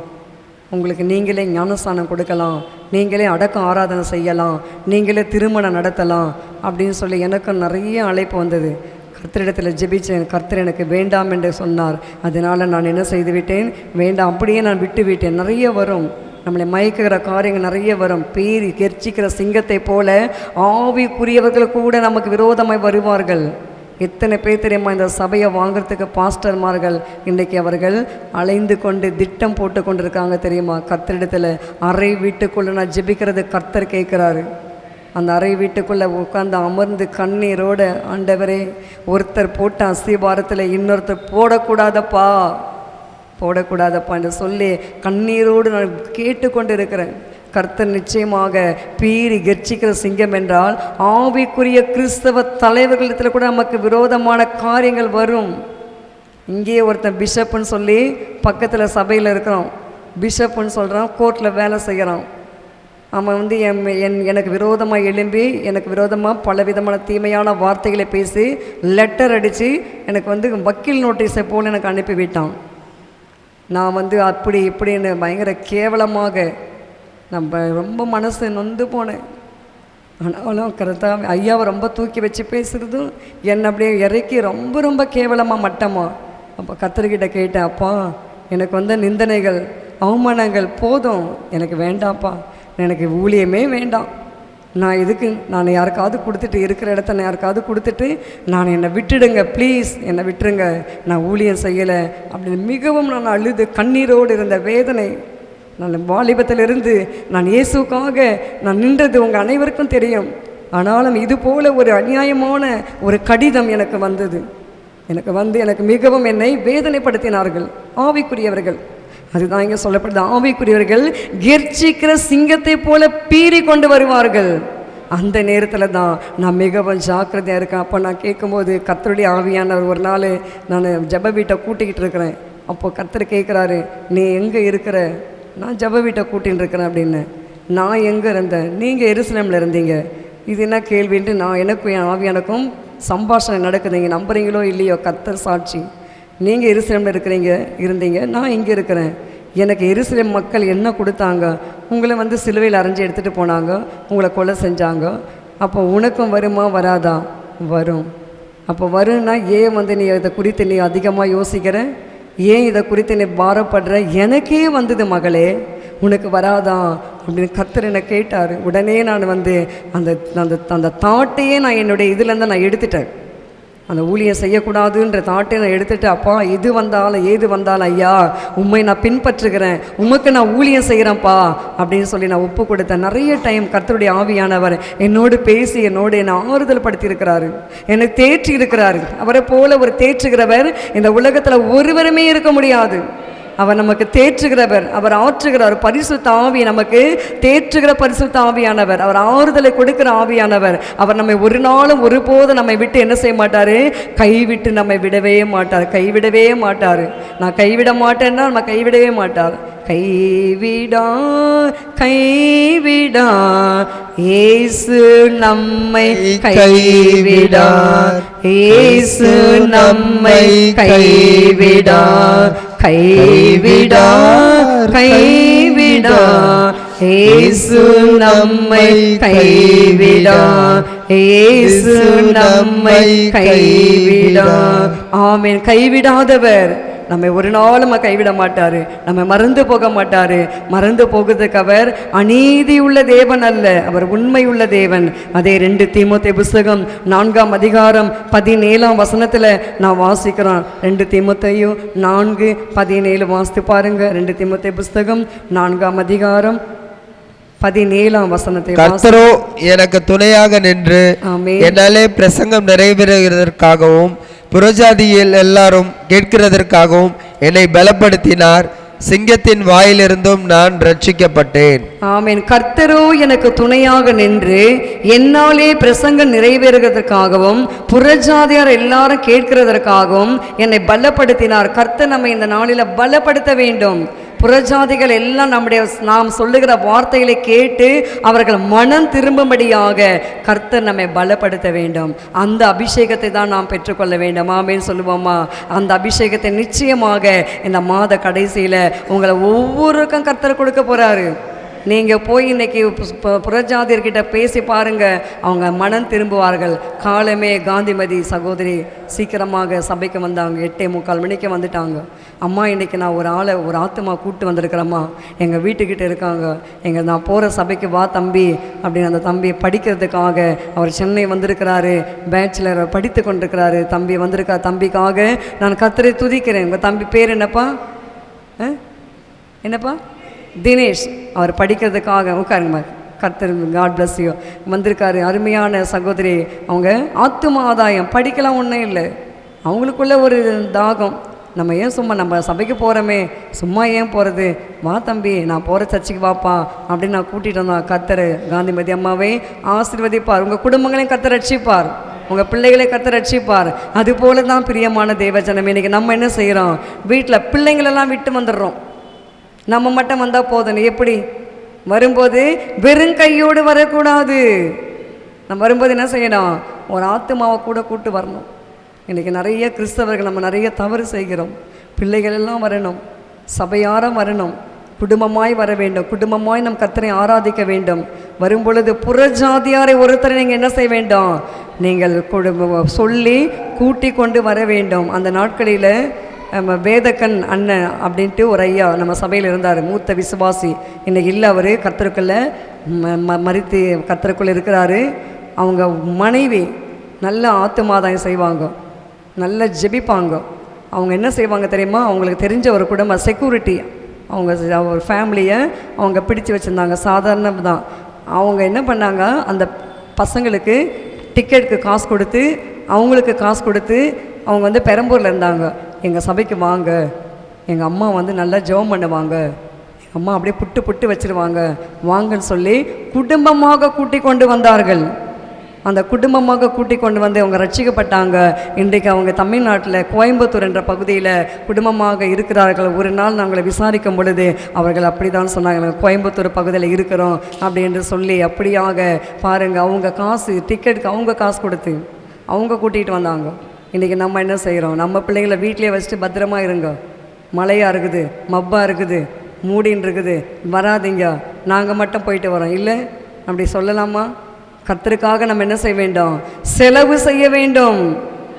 உங்களுக்கு நீங்களே ஞானஸ்தானம் கொடுக்கலாம், நீங்களே அடக்க ஆராதனை செய்யலாம், நீங்களே திருமணம் நடத்தலாம் அப்படின்னு சொல்லி எனக்கு நிறைய அழைப்பு வந்தது. கர்த்தரிடத்தில் ஜெபிச்சேன். கர்த்தர் எனக்கு வேண்டாம் என்று சொன்னார். அதனால் நான் என்ன செய்து விட்டேன்? வேண்டாம், அப்படியே நான் விட்டு விட்டேன். நிறைய வரும், நம்மளை மயக்குகிற காரியங்கள் நிறைய வரும். பீறி கெர்ச்சிக்கிற சிங்கத்தை போல ஆவிக்குரியவர்கள் கூட நமக்கு விரோதமாய் வருவார்கள். எத்தனை பேர் தெரியுமா இந்த சபையை வாங்கிறதுக்கு பாஸ்டர்மார்கள் இன்றைக்கி அவர்கள் அலைந்து கொண்டு திட்டம் போட்டு கொண்டிருக்காங்க தெரியுமா? கர்த்தரிடத்தில் அறை வீட்டுக்குள்ளே நான் ஜெபிக்கிறது கர்த்தர் கேட்குறாரு. அந்த அறை வீட்டுக்குள்ளே உட்காந்து அமர்ந்து கண்ணீரோடு, ஆண்டவரே, ஒருத்தர் போட்ட அஸ்திபாரத்தில் இன்னொருத்தர் போடக்கூடாதப்பா என்று சொல்லி கண்ணீரோடு நான் கேட்டுக்கொண்டு இருக்கிறேன். கர்த்தர் நிச்சயமாக பீறி கர்ஜிக்கிற சிங்கம் என்றால் ஆவிக்குரிய கிறிஸ்தவ தலைவர்களிடத்தில் கூட நமக்கு விரோதமான காரியங்கள் வரும். இங்கே ஒருத்தன் பிஷப்புன்னு சொல்லி பக்கத்தில் சபையில் இருக்கிறோம், பிஷப்புன்னு சொல்கிறான், கோர்ட்டில் வேலை செய்கிறான். அவன் வந்து எனக்கு விரோதமாக எழும்பி எனக்கு விரோதமாக பலவிதமான தீமையான வார்த்தைகளை பேசி லெட்டர் அடித்து எனக்கு வந்து வக்கீல் நோட்டீஸை போல் எனக்கு அனுப்பிவிட்டான். நான் வந்து அப்படி இப்படின்னு பயங்கர கேவலமாக நம்ம ரொம்ப மனசு நொந்து போனேன். ஆனாலும் கரெக்டாக ஐயாவை ரொம்ப தூக்கி வச்சு பேசுகிறதும் என்னை அப்படியே இறக்கி ரொம்ப கேவலமாக மட்டமா. அப்போ கர்த்தர்கிட்ட கேட்டேன், அப்பா எனக்கு வந்து நிந்தனைகள் அவமானங்கள் போதும், எனக்கு வேண்டாம்ப்பா, எனக்கு ஊழியமே வேண்டாம். நான் யாருக்காவது கொடுத்துட்டு இருக்கிற இடத்த நான் யாருக்காவது கொடுத்துட்டு என்னை விட்டுடுங்க, ப்ளீஸ் என்னை விட்டுருங்க, நான் ஊழியம் செய்யலை அப்படின்னு மிகவும் நான் அழுது கண்ணீரோடு இருந்த வேதனை. நான் வாலிபத்திலிருந்து நான் இயேசுக்காக நான் நின்றது உங்கள் அனைவருக்கும் தெரியும். ஆனாலும் இது போல் ஒரு அநியாயமான ஒரு கடிதம் எனக்கு வந்தது. எனக்கு மிகவும் என்னை வேதனைப்படுத்தினார்கள் ஆவிக்குரியவர்கள். அதுதான் இங்கே சொல்லப்படுது, ஆவிக்குரியவர்கள் கெர்ச்சிக்கிற சிங்கத்தை போல பீறி கொண்டு வருவார்கள். அந்த நேரத்தில் தான் நான் மிகவும் ஜாக்கிரதையாக இருக்கேன். அப்போ நான் கேட்கும்போது கர்த்தருடைய ஆவியானவர் ஒரு நாள் நான் ஜெப வீட்டை கூட்டிக்கிட்டு இருக்கிறேன். அப்போது கர்த்தர் கேட்குறாரு, நீ எங்கே இருக்கிற? நான் ஜெப வீட்டை கூட்டின்னு இருக்கிறேன் அப்படின்னு. நான் எங்கே இருந்தேன்? நீங்கள் எருசலேமில் இருந்தீங்க. இது என்ன கேள்வின்ட்டு எனக்கும் என் ஆவியானுக்கும் சம்பாஷணை நடக்குது. நீங்கள் நம்புறீங்களோ இல்லையோ, கர்த்தர் சாட்சி. நீங்கள் எருசலேமில் இருந்தீங்க, நான் இங்கே இருக்கிறேன். எனக்கு எருசலேம் மக்கள் என்ன கொடுத்தாங்க? உங்களை வந்து சிலுவையில் அரைஞ்சி எடுத்துகிட்டு போனாங்க, உங்களை கொலை செஞ்சாங்க. அப்போ உனக்கும் வருமா வராதா? வரும். அப்போ வரும்னா ஏன் வந்து நீ இதை குறித்து நீ அதிகமாக யோசிக்கிற? ஏன் இதை குறித்து நீ பாரப்படுற? எனக்கே வந்தது மகளே, உனக்கு வராதா அப்படின்னு கர்த்தர் என்னை கேட்டார். உடனே நான் வந்து அந்த தாட்டையே நான் என்னுடைய இதுலேருந்து நான் எடுத்துட்டேன். அந்த ஊழியம் செய்யக்கூடாதுன்ற தாட்டை நான் எடுத்துகிட்டு, அப்பா ஏது வந்தாலும் ஐயா உண்மை நான் பின்பற்றுகிறேன், உமக்கு நான் ஊழியம் செய்கிறேன்ப்பா அப்படின்னு சொல்லி நான் ஒப்பு கொடுத்தேன். நிறைய டைம் கர்த்தருடைய ஆவியானவர் என்னோடு பேசி என்னோடு என்னை ஆறுதல் படுத்தியிருக்கிறாரு, என்னை தேற்றி இருக்கிறாரு. அவரை போல ஒரு தேற்றுகிறவர் இந்த உலகத்தில் ஒருவருமே இருக்க முடியாது. அவர் நமக்கு தேற்றுகிறவர், அவர் ஆற்றுகிறார். பரிசுத்த ஆவி நமக்கு தேற்றுகிற பரிசுத்த ஆவியானவர், அவர் ஆறுதலை கொடுக்கிற ஆவியானவர். அவர் நம்மை ஒரு நாளும் ஒருபோதும் நம்மை விட்டு என்ன செய்ய மாட்டார்? கைவிட்டு நம்மை விடவே மாட்டார். நான் கைவிட மாட்டேன்னா நம்ம கைவிடவே மாட்டார். கைவிடா இயேசு நம்மை கைவிடா, இயேசு நம்மை கைவிடா, இயேசு நம்மை கைவிடா, இயேசு நம்மை கைவிடா. ஆமென். கைவிடாதவர் நம்மை ஒரு நாளும் கைவிட மாட்டாரு, நம்ம மறந்து போக மாட்டாரு. மறந்து போகிறதுக்கு அவர் அநீதி உள்ள தேவன் அல்ல, அவர் உண்மை உள்ள தேவன். அதே 2 தீமோத்தேயு புஸ்தகம் 4ஆம் அதிகாரம் 17ஆம் வசனத்துல நான் வாசிக்கிறோம். 2 தீமோத்தேயு 4:17 வாசித்து பாருங்க. 2 தீமோத்தேயு புஸ்தகம் 4ஆம் அதிகாரம் 17ஆம் வசனத்தை. கர்த்தரோ எனக்கு துணையாக நின்று என்னாலே பிரசங்கம் நிறைவேறுவதற்காகவும் புறஜாதியில் எல்லாரும் கேட்கிறதற்காகவும் என்னை பலப்படுத்தினார். சிங்கத்தின் வாயிலிருந்தும் நான் ரட்சிக்கப்பட்டேன். ஆமென். கர்த்தரோ எனக்கு துணையாக நின்று என்னாலே பிரசங்கம் நிறைவேறுவதற்காகவும் புறஜாதியார் எல்லாரும் கேட்கிறதற்காகவும் என்னை பலப்படுத்தினார். கர்த்தர் நம்மை இந்த நாளில பலப்படுத்த வேண்டும். புறஜாதிகள் எல்லாம் நாம் சொல்லுகிற வார்த்தைகளை கேட்டு அவர்கள் மனம் திரும்பும்படியாக கர்த்தர் நம்மை பலப்படுத்த வேண்டும். அந்த அபிஷேகத்தை தான் நாம் பெற்றுக்கொள்ள வேண்டும். ஆமென் சொல்லுவோமா? அந்த அபிஷேகத்தை நிச்சயமாக இந்த மாத கடைசியில் உங்களை ஒவ்வொருக்கும் கர்த்தர் கொடுக்க போகிறாரு. நீங்கள் போய் இன்னைக்கு புறஜாதியர்கிட்ட பேசி பாருங்க, அவங்க மனம் திரும்புவார்கள். காலமே காந்திமதி சகோதரி சீக்கிரமாக சபைக்கு வந்தாங்க. 8:45 மணிக்கு வந்துட்டாங்க. அம்மா இன்னைக்கு நான் ஒரு ஆத்துமா கூப்பிட்டு வந்திருக்கிறேம்மா, எங்கள் வீட்டுக்கிட்ட இருக்காங்க, நான் போகிற சபைக்கு வா தம்பி அப்படின்னு. அந்த தம்பி படிக்கிறதுக்காக அவர் சென்னை வந்திருக்கிறாரு, பேச்சுலர் படித்து கொண்டிருக்கிறாரு. தம்பி வந்திருக்கார். தம்பிக்காக நான் கர்த்தரை துதிக்கிறேன். உங்கள் தம்பி பேர் என்னப்பா? என்னப்பா? தினேஷ். அவர் படிக்கிறதுக்காக உட்காருங்கம்மா. கர்த்தர் காட் பிளஸ் யூ வந்திருக்காரு. அருமையான சகோதரி. அவங்க ஆத்தும ஆதாயம் படிக்கலாம் ஒன்றும் இல்லை, அவங்களுக்குள்ள ஒரு தாகம். நம்ம ஏன் சும்மா நம்ம சபைக்கு போகிறோமே, சும்மா ஏன் போகிறது, வா தம்பி நான் போகிற சர்ச்சுக்கு வாப்பா அப்படின்னு நான் கூட்டிகிட்டு வந்தோம். கர்த்தர் காந்திமதி அம்மாவை ஆசீர்வதிப்பார். உங்கள் குடும்பங்களையும் கர்த்தர் ரட்சிப்பார், உங்கள் பிள்ளைகளை கர்த்தர் ரட்சிப்பார். அதுபோல தான் பிரியமான தேவஜனம். இன்றைக்கி நம்ம என்ன செய்கிறோம்? வீட்டில் பிள்ளைங்களெல்லாம் விட்டு வந்துடுறோம். நம்ம மட்டும் வந்தால் போதும். எப்படி வரும்போது வெறும் கையோடு வரக்கூடாது. நம்ம வரும்போது என்ன செய்யணும்? ஒரு ஆத்துமாவை கூட கூட்டு வரணும். இன்றைக்கி நிறைய கிறிஸ்தவர்கள் நம்ம நிறைய தவறு செய்கிறோம். பிள்ளைகள் எல்லாம் வரணும், சபையார வரணும், குடும்பமாய் வர வேண்டும். குடும்பமாய் நம் கர்த்தரை ஆராதிக்க வேண்டும். வரும்பொழுது புறஜாதியாரை ஒருத்தரை நீங்கள் என்ன செய்ய வேண்டும்? நீங்கள் சொல்லி கூட்டி கொண்டு வர வேண்டும். அந்த நாட்களில் வேதக்கன் அண்ணன் அப்படின்ட்டு ஒரு ஐயா நம்ம சபையில் இருந்தார், மூத்த விசுவாசி. இன்றைக்கி இல்லை, அவர் கர்த்தருக்குள்ளே மரித்து கர்த்தருக்குள்ளே இருக்கிறாரு. அவங்க மனைவி நல்ல ஆத்துமாதாயம் செய்வாங்க, நல்லா ஜெபிப்பாங்க. அவங்க என்ன செய்வாங்க தெரியுமா? அவங்களுக்கு தெரிஞ்ச ஒரு குடும்ப செக்யூரிட்டி, அவங்க ஒரு ஃபேமிலியை அவங்க பிடிச்சு வச்சுருந்தாங்க. சாதாரண தான். அவங்க என்ன பண்ணாங்க, அந்த பசங்களுக்கு டிக்கெட்டுக்கு காசு கொடுத்து, அவங்களுக்கு காசு கொடுத்து, அவங்க பெரம்பூரில் இருந்தாங்க. எங்கள் சபைக்கு வாங்க, எங்கள் அம்மா நல்லா ஜெபம் பண்ணுவாங்க, எங்கள் அம்மா அப்படியே புட்டு வச்சுருவாங்க, வாங்கன்னு சொல்லி குடும்பமாக கூட்டி கொண்டு வந்தார்கள். அந்த குடும்பமாக கூட்டி கொண்டு வந்து அவங்க ரட்சிக்கப்பட்டாங்க. இன்றைக்கு அவங்க தமிழ்நாட்டில் கோயம்புத்தூர் என்ற பகுதியில் குடும்பமாக இருக்கிறார்கள். ஒரு நாள் நாங்களை விசாரிக்கும் பொழுது அவர்கள் அப்படி தான் சொன்னாங்க, நாங்கள் கோயம்புத்தூர் பகுதியில் இருக்கிறோம் அப்படி என்று சொல்லி. அப்படியாக பாருங்கள், அவங்க காசு டிக்கெட்டுக்கு அவங்க காசு கொடுத்து அவங்க கூட்டிகிட்டு வந்தாங்க. இன்றைக்கி நம்ம என்ன செய்கிறோம்? நம்ம பிள்ளைங்களை வீட்டிலே வச்சுட்டு பத்திரமா இருங்க, மழையாக இருக்குது, மப்பாக இருக்குது, மூடின்னு இருக்குது, வராதிங்க, நாங்கள் மட்டும் போயிட்டு வரோம். இல்லை, அப்படி சொல்லலாமா? கர்த்தருக்காக நம்ம என்ன செய்ய வேண்டும்? செலவு செய்ய வேண்டும்.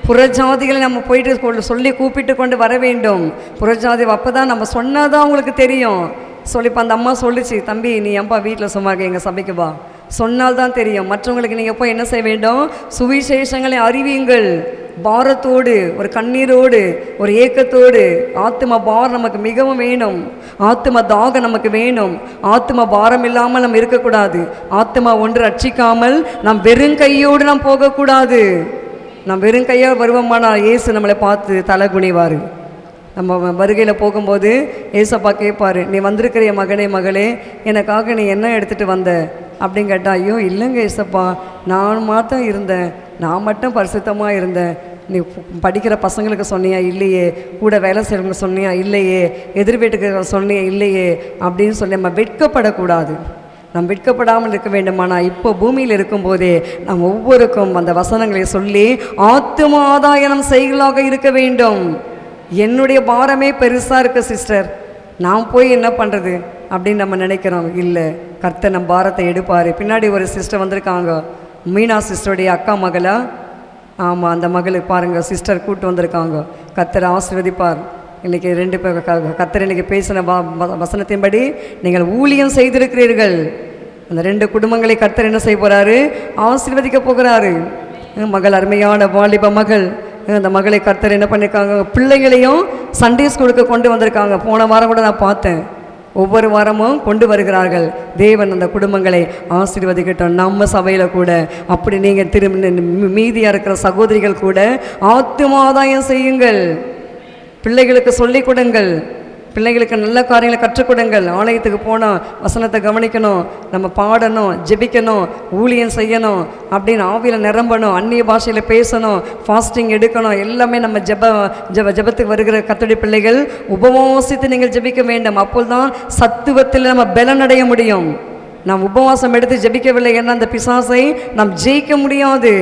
புறஜாதிகளை நம்ம போயிட்டு சொல்லி கூப்பிட்டு கொண்டு வர வேண்டும். புறஜாதி அப்போ தான் நம்ம சொன்னாதான் அவங்களுக்கு தெரியும். சொல்லிப்போ அந்த அம்மா சொல்லிச்சு, தம்பி நீ ஏன்பா வீட்டில் சும்மா இருக்க, எங்கள் சபைக்கு வா, சொன்னால்தான் தெரியும். மற்றவங்களுக்கு நீங்கள் போய் என்ன செய்ய வேண்டும்? சுவிசேஷங்களை அறிவியுங்கள். பாரத்தோடு, ஒரு கண்ணீரோடு, ஒரு ஏக்கத்தோடு. ஆத்தும பாரம் நமக்கு மிகவும் வேணும், ஆத்தும தாகம் நமக்கு வேணும். ஆத்தும பாரம் இல்லாமல் நம்ம இருக்கக்கூடாது. ஆத்துமா ஒன்று ரட்சிக்காமல் நாம் வெறும் கையோடு நாம் போகக்கூடாது. நாம் வெறும் கையோடு வருவோமானால் இயேசு நம்மளை பார்த்து தலை குனிவார். நம்ம வருகையில் போகும்போது ஏசப்பா கேட்பார், நீ வந்திருக்கிற மகனே மகளே, எனக்காக நீ என்ன எடுத்துகிட்டு வந்த அப்படின்னு கேட்டால், ஐயோ இல்லைங்க ஏசப்பா, நான் மாத்திரம் இருந்தேன், நான் மட்டும் பரிசுத்தமாக இருந்தேன், நீ படிக்கிற பசங்களுக்கு சொன்னியா இல்லையே, கூட வேலை செய்கிறவங்க சொன்னியா இல்லையே, எதிர் வீட்டுக்கு சொன்னியா இல்லையே அப்படின்னு சொல்லி நம்ம வெட்கப்படக்கூடாது. நாம் வெட்கப்படாமல் இருக்க வேண்டுமானா இப்போ பூமியில் இருக்கும்போதே நாம் ஒவ்வொருக்கும் அந்த வசனங்களை சொல்லி ஆத்தும ஆதாயம் செய்களாக இருக்க வேண்டும். என்னுடைய பாரமே பெருசாக இருக்குது சிஸ்டர், நான் போய் என்ன பண்ணுறது அப்படின்னு நம்ம நினைக்கிறோம். இல்லை, கர்த்தர் நம் பாரத்தை எடுப்பார். பின்னாடி ஒரு சிஸ்டர் வந்திருக்காங்க, மீனா சிஸ்டருடைய அக்கா மகளா, ஆமாம் அந்த மகளுக்கு பாருங்கள் சிஸ்டர் கூப்பிட்டு வந்திருக்காங்க. கர்த்தர் ஆசீர்வதிப்பார். இன்றைக்கி 2 பேர் கர்த்தர் இன்றைக்கி பேசின வசனத்தின்படி நீங்கள் ஊழியம் செய்திருக்கிறீர்கள். அந்த 2 குடும்பங்களை கர்த்தர் என்ன செய்ய போகிறாரு? ஆசீர்வதிக்க போகிறாரு. மகள் அருமையான வாலிப மகள், அந்த மகளை கர்த்தர் என்ன பண்ணியிருக்காங்க, பிள்ளைகளையும் சண்டே ஸ்கூலுக்கு கொண்டு வந்திருக்காங்க. போன வாரம் கூட நான் பார்த்தேன், ஒவ்வொரு வாரமும் கொண்டு வருகிறார்கள். தேவன் அந்த குடும்பங்களை ஆசீர்வதிக்கட்டும். நம்ம சபையில் கூட அப்படி நீங்கள் மீதியாக இருக்கிற சகோதரிகள் கூட ஆத்துமாதாயம் செய்யுங்கள். பிள்ளைகளுக்கு சொல்லிக் கொடுங்கள், பிள்ளைங்களுக்கு நல்ல காரியங்களை கற்றுக் கொடுங்கள். ஆலயத்துக்கு போனால் வசனத்தை கவனிக்கணும், நம்ம பாடணும், ஜெபிக்கணும், ஊழியம் செய்யணும், அப்படின்னு ஆவியில் நிரம்பணும், அந்நிய பாஷையில் பேசணும், ஃபாஸ்டிங் எடுக்கணும். எல்லாமே நம்ம ஜெபத்துக்கு வருகிற கர்த்தருடைய பிள்ளைகள் உபவாசித்து நீங்கள் ஜெபிக்க வேண்டும். அப்போதுதான் சத்துவத்தில் நம்ம பலனடைய முடியும். நாம் உபவாசம் எடுத்து ஜெபிக்கவில்லை என்ன அந்த பிசாசை நாம் ஜெயிக்க முடியாது.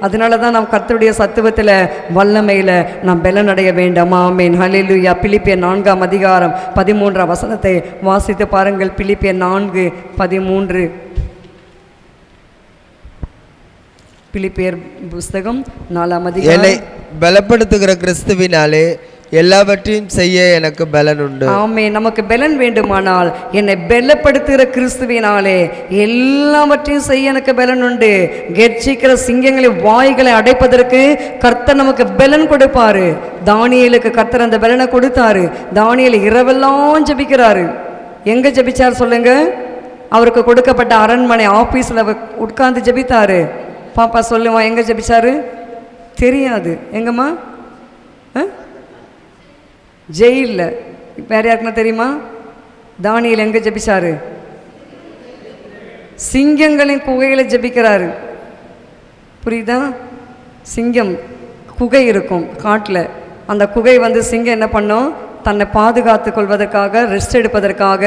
அதனால தான் நாம் கர்த்தருடைய சத்துவத்தில் வல்லமையில் நாம் பலனடைய வேண்டும். ஆமென், ஹல்லேலூயா. பிலிப்பியர் 4ஆம் அதிகாரம் 13ஆம் வசனத்தை வாசித்து பாருங்கள். பிலிப்பியர் 4:13. பிலிப்பியர் புஸ்தகம் 4ஆம் அதிகாரம். பலப்படுத்துகிற கிறிஸ்துவினாலே எல்லாவற்றையும் செய்ய எனக்கு பலன் உண்டு. ஆமென். நமக்கு பலன் வேண்டுமானால் என்னை பலப்படுத்துகிற கிறிஸ்துவினாலே எல்லாவற்றையும் செய்ய எனக்கு பலன் உண்டு. கெர்ச்சிக்கிற சிங்கங்களின் வாய்களை அடைப்பதற்கு கர்த்தர் நமக்கு பலன் கொடுப்பாரு. தானியேலுக்கு கர்த்தர் அந்த பலனை கொடுத்தாரு. தானியேல் இரவெல்லாம் ஜெபிக்கிறாரு. எங்க ஜெபிச்சார் சொல்லுங்க? அவருக்கு கொடுக்கப்பட்ட அரண்மனை ஆபீஸ்ல உட்கார்ந்து ஜெபித்தாரு. பாப்பா சொல்லுவா, எங்க ஜெபிச்சாரு? தெரியாது. எங்கம்மா? ஜெயிலில். வேற யாருக்குன்னா தெரியுமா? தானியேல் எங்கே ஜெபிச்சாரு? சிங்கங்களின் குகையில் ஜெபிக்கிறாரு. புரியுதா? சிங்கம் குகை இருக்கும் காட்டில். அந்த குகை சிங்கம் என்ன பண்ணும்? தன்னை பாதுகாத்து கொள்வதற்காக, ரெஸ்ட் எடுப்பதற்காக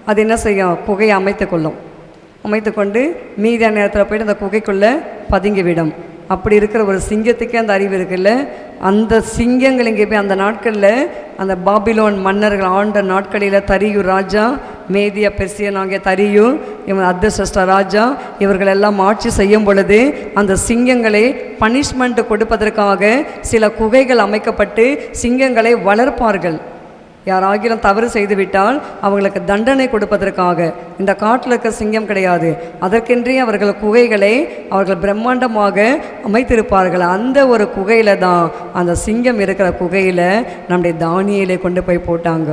அது என்ன செய்யும்? குகையை அமைத்து கொள்ளும். அமைத்து கொண்டு மீதியான நேரத்தில் போய்ட்டு அந்த குகைக்குள்ளே பதுங்கிவிடும். அப்படி இருக்கிற ஒரு சிங்கத்துக்கே அந்த அறிவு இருக்குல்ல. அந்த சிங்கங்கள் இங்கே போய் அந்த நாட்களில் அந்த பாபிலோன் மன்னர்கள் ஆண்ட நாட்களில் தரியு ராஜா, மேதியா பெர்சியன் ஆகிய தரியு, இவன் அர்தசஷ்டா ராஜா, இவர்கள் எல்லாம் ஆட்சி செய்யும் பொழுது அந்த சிங்கங்களை பனிஷ்மெண்ட் கொடுப்பதற்காக சில குகைகள் அமைக்கப்பட்டு சிங்கங்களை வளர்ப்பார்கள். யாராகிலும் தவறு செய்துவிட்டால் அவங்களுக்கு தண்டனை கொடுப்பதற்காக. இந்த காட்டில் இருக்க சிங்கம் கிடையாது, அதற்கென்றே அவர்கள் குகைகளை அவர்கள் பிரம்மாண்டமாக அமைத்திருப்பார்கள். அந்த ஒரு குகையில் தான், அந்த சிங்கம் இருக்கிற குகையில் நம்முடைய தானியேலை கொண்டு போய் போட்டாங்க.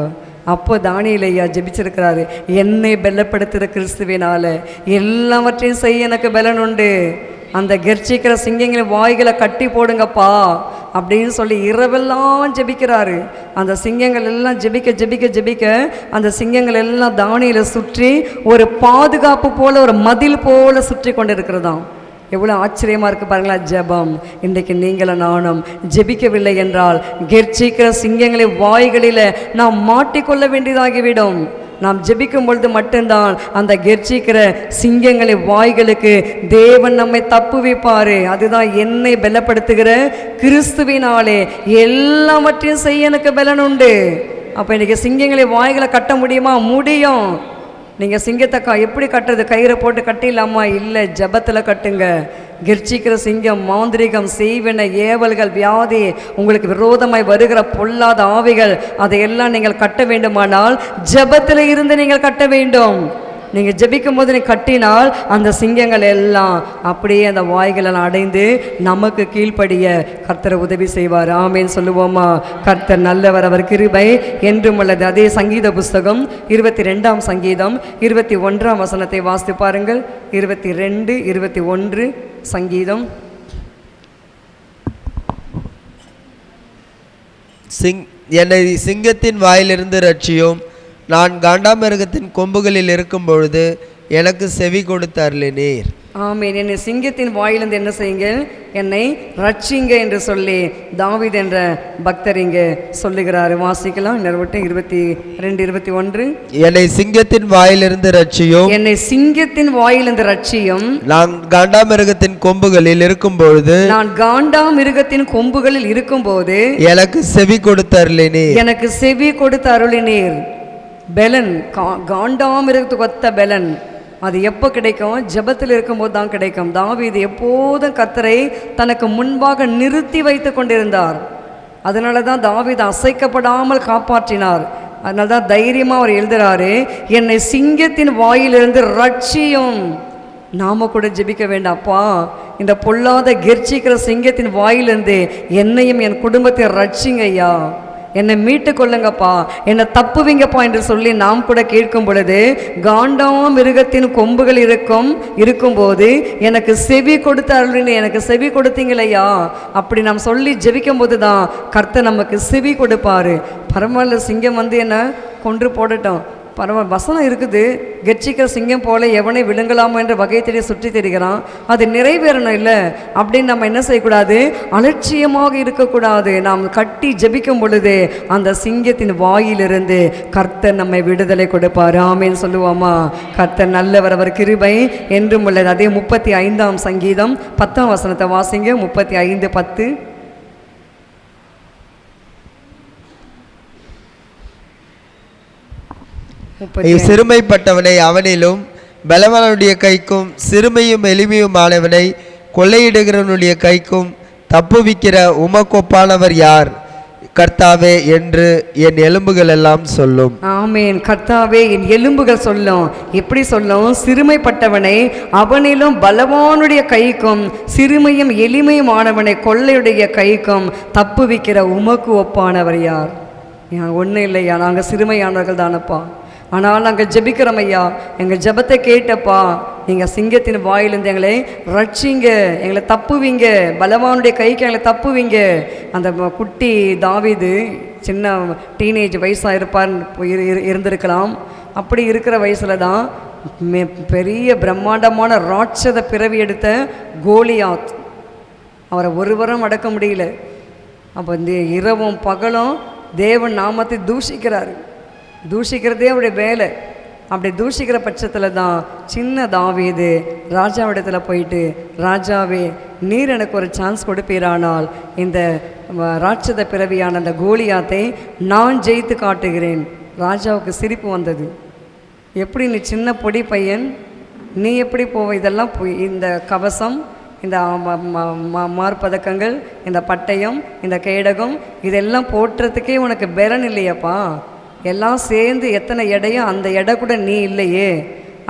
அப்போ தானியேல் ஐயா ஜெபிச்சிருக்கிறாரு, என்னை பலப்படுத்துகிற கிறிஸ்துவினால எல்லாவற்றையும் செய்ய எனக்கு பலன் உண்டு. அந்த கெர்ச்சிக்கிற சிங்கங்களின் வாய்களை கட்டி போடுங்கப்பா அப்படின்னு சொல்லி இரவெல்லாம் ஜெபிக்கிறாரு. அந்த சிங்கங்கள் எல்லாம் ஜெபிக்க ஜெபிக்க ஜெபிக்க அந்த சிங்கங்கள் எல்லாம் தானியேலை சுற்றி ஒரு பாதுகாப்பு போல, ஒரு மதில் போல சுற்றி கொண்டு இருக்கிறதாம். எவ்வளோ ஆச்சரியமாக இருக்குது பாருங்களா ஜெபம். இன்றைக்கு நீங்களும் நானும் ஜெபிக்கவில்லை என்றால் கெர்ச்சிக்கிற சிங்கங்களின் வாய்களில் நாம் மாட்டிக்கொள்ள வேண்டியதாகிவிடும். நாம் ஜெபிக்கும் பொழுது மட்டும்தான் அந்த கெர்ச்சிக்கிற சிங்கங்களின் வாய்களுக்கு தேவன் நம்மை தப்புவிப்பார். அதுதான் என்னை பலப்படுத்துகிற கிறிஸ்துவினாலே எல்லாவற்றையும் செய்ய எனக்கு பலன் உண்டு. அப்போ இன்றைக்கி சிங்கங்களின் வாய்களை கட்ட முடியுமா? முடியும். நீங்கள் சிங்கத்தை எப்படி கட்டுறது? கயிறை போட்டு கட்டிடலாமா? இல்லை, ஜபத்தில் கட்டுங்க. கெர்ச்சிக்கிற சிங்கம், மாந்திரிகம், செய்வினை, ஏவல்கள், வியாதி, உங்களுக்கு விரோதமாய் வருகிற பொல்லாத ஆவிகள், அதையெல்லாம் நீங்கள் கட்ட வேண்டுமானால் ஜபத்தில் இருந்து நீங்கள் கட்ட வேண்டும். நீங்கள் ஜெபிக்கும் போது நீங்கள் கட்டினால் அந்த சிங்கங்கள் எல்லாம் அப்படியே அந்த வாய்களெல்லாம் அடைந்து நமக்கு கீழ்ப்படிய கர்த்தரை உதவி செய்வார். ஆமேன் சொல்லுவோமா? கர்த்தர் நல்லவர், அவர் கிருபை என்றும் உள்ளது. அதே சங்கீத புஸ்தகம் 22ஆம் சங்கீதம் 21ஆம் வசனத்தை வாசித்து பாருங்கள். 22, 21 சங்கீதம். என்னை சிங்கத்தின் வாயிலிருந்து ரட்சியும், நான் காண்டாமிருகத்தின் கொம்புகளில் இருக்கும் பொழுது எனக்கு செவி கொடுத்து அருளினீர். ஆமேன். என்னை சிங்கத்தின் வாயிலிருந்து என்ன செய்யுங்க? என்னை ரட்சிங்க என்று சொல்லி தாவீது என்ற பக்தர் இங்கே சொல்லுகிறார். வாசிக்கலாம். 22, 21. என்னை சிங்கத்தின் வாயிலிருந்து ரட்சியும், என்னை சிங்கத்தின் வாயிலிருந்து ரட்சியும், நான் காண்டாமிருகத்தின் கொம்புகளில் இருக்கும் பொழுது, நான் காண்டாமிருகத்தின் கொம்புகளில் இருக்கும் போது எனக்கு செவி கொடுத்து அருளினீர். எனக்கு செவி கொடுத்து அருளினீர். பெலன், காண்டாமிருகத்துக்கு ஒத்த பெலன். அது எப்போ கிடைக்கும்? ஜெபத்தில் இருக்கும்போது தான் கிடைக்கும். தாவீது எப்போதும் கர்த்தரை தனக்கு முன்பாக நிறுத்தி வைத்து கொண்டிருந்தார். அதனால தான் தாவீது அசைக்கப்படாமல் காப்பாற்றினார். அதனால தான் தைரியமாக அவர் எழுதுறாரு, என்னை சிங்கத்தின் வாயிலிருந்து ரட்சியும். நாம கூட ஜெபிக்க வேண்டாப்பா, இந்த பொல்லாத கெர்ச்சிக்கிற சிங்கத்தின் வாயிலிருந்து என்னையும் என் குடும்பத்தை ரட்சிங்க ஐயா, என்னை மீட்டு கொள்ளுங்கப்பா, என்னை தப்புவீங்கப்பா என்று சொல்லி நாம் கூட கேட்கும் பொழுது, காண்டாம் மிருகத்தின் கொம்புகள் இருக்கும்போது எனக்கு செவி கொடுத்த அருளின்னு எனக்கு செவி கொடுத்தீங்களையா, அப்படி நாம் சொல்லி ஜெபிக்கும் போது தான் கர்த்தர் நமக்கு செவி கொடுப்பாரு. பரவாயில்ல, சிங்கம் வந்து என்ன கொன்று போடட்டும், பரவாயில்ல, வசனம் இருக்குது, கெர்ச்சிக்கிற சிங்கம் போல எவனை விழுங்கலாமோ என்ற வகை தேடி சுற்றி தெரிகிறான், அது நிறைவேறணும் இல்லை அப்படின்னு நம்ம என்ன செய்யக்கூடாது? அலட்சியமாக இருக்கக்கூடாது. நாம் கட்டி ஜெபிக்கும் பொழுது அந்த சிங்கத்தின் வாயிலிருந்து கர்த்தர் நம்மை விடுதலை கொடுப்பார். ஆமேன்னு சொல்லுவோமா? கர்த்தர் நல்லவர், அவர் கிருபை என்றும் உள்ளது. அதே 35ஆம் சங்கீதம் 10ஆம் வசனத்தை வாசிங்க. 35:10. சிறுமைப்பட்டவனை அவனிலும் பலவானுடைய கைக்கும் சிறுமையும் எளிமையுமானவனை கொள்ளையிடுகிறவனுடைய கைக்கும் தப்புவிக்கிற உமக்கொப்பானவர் யார்? கர்த்தாவே என்று என் எலும்புகள் எல்லாம் சொல்லும். ஆமேன். கர்த்தாவே என் எலும்புகள் சொல்லும். எப்படி சொல்லும்? சிறுமைப்பட்டவனை அவனிலும் பலவானுடைய கைக்கும் சிறுமையும் எளிமையுமானவனை கொள்ளையுடைய கைக்கும் தப்புவிக்கிற உமக்கு ஒப்பானவர் யார்? ஒன்றும் இல்லையா, நாங்கள் சிறுமையானவர்கள் தானப்பா, ஆனால் நாங்கள் ஜெபிக்கிறோம் ஐயா, எங்கள் ஜெபத்தை கேட்டப்பா, நீங்கள் சிங்கத்தின் வாயிலிருந்து எங்களை ரட்சிங்க, எங்களை தப்புவீங்க, பலவானுடைய கைக்கு எங்களை தப்புவீங்க. அந்த குட்டி தாவீது சின்ன டீனேஜ் வயசாக இருந்திருக்கலாம். அப்படி இருக்கிற வயசில் தான் பெரிய பிரம்மாண்டமான ராட்சத பிறவி எடுத்த கோலியாத், அவரை ஒருவரும் அடக்க முடியல. அப்போ இந்த இரவும் பகலும் தேவன் நாமத்தை தூஷிக்கிறதே அவருடைய வேலை. அப்படி தூஷிக்கிற பட்சத்தில் தான் சின்ன தாவீது ராஜாவிடத்தில் போயிட்டு, ராஜாவே நீர் எனக்கு ஒரு சான்ஸ் கொடுப்பீரானால் இந்த ராட்சத பிறவியான அந்த கோலியாத்தை நான் ஜெயித்து காட்டுகிறேன். ராஜாவுக்கு சிரிப்பு வந்தது. எப்படி நீ சின்ன பொடி பையன், நீ எப்படி போவ? இதெல்லாம் இந்த கவசம், இந்த மார்பதக்கங்கள், இந்த பட்டயம், இந்த கேடகம், இதெல்லாம் போட்டுறதுக்கே உனக்கு பெலன் இல்லையாப்பா, எல்லாம் சேர்ந்து எத்தனை எடையும் அந்த எடை கூட நீ இல்லையே,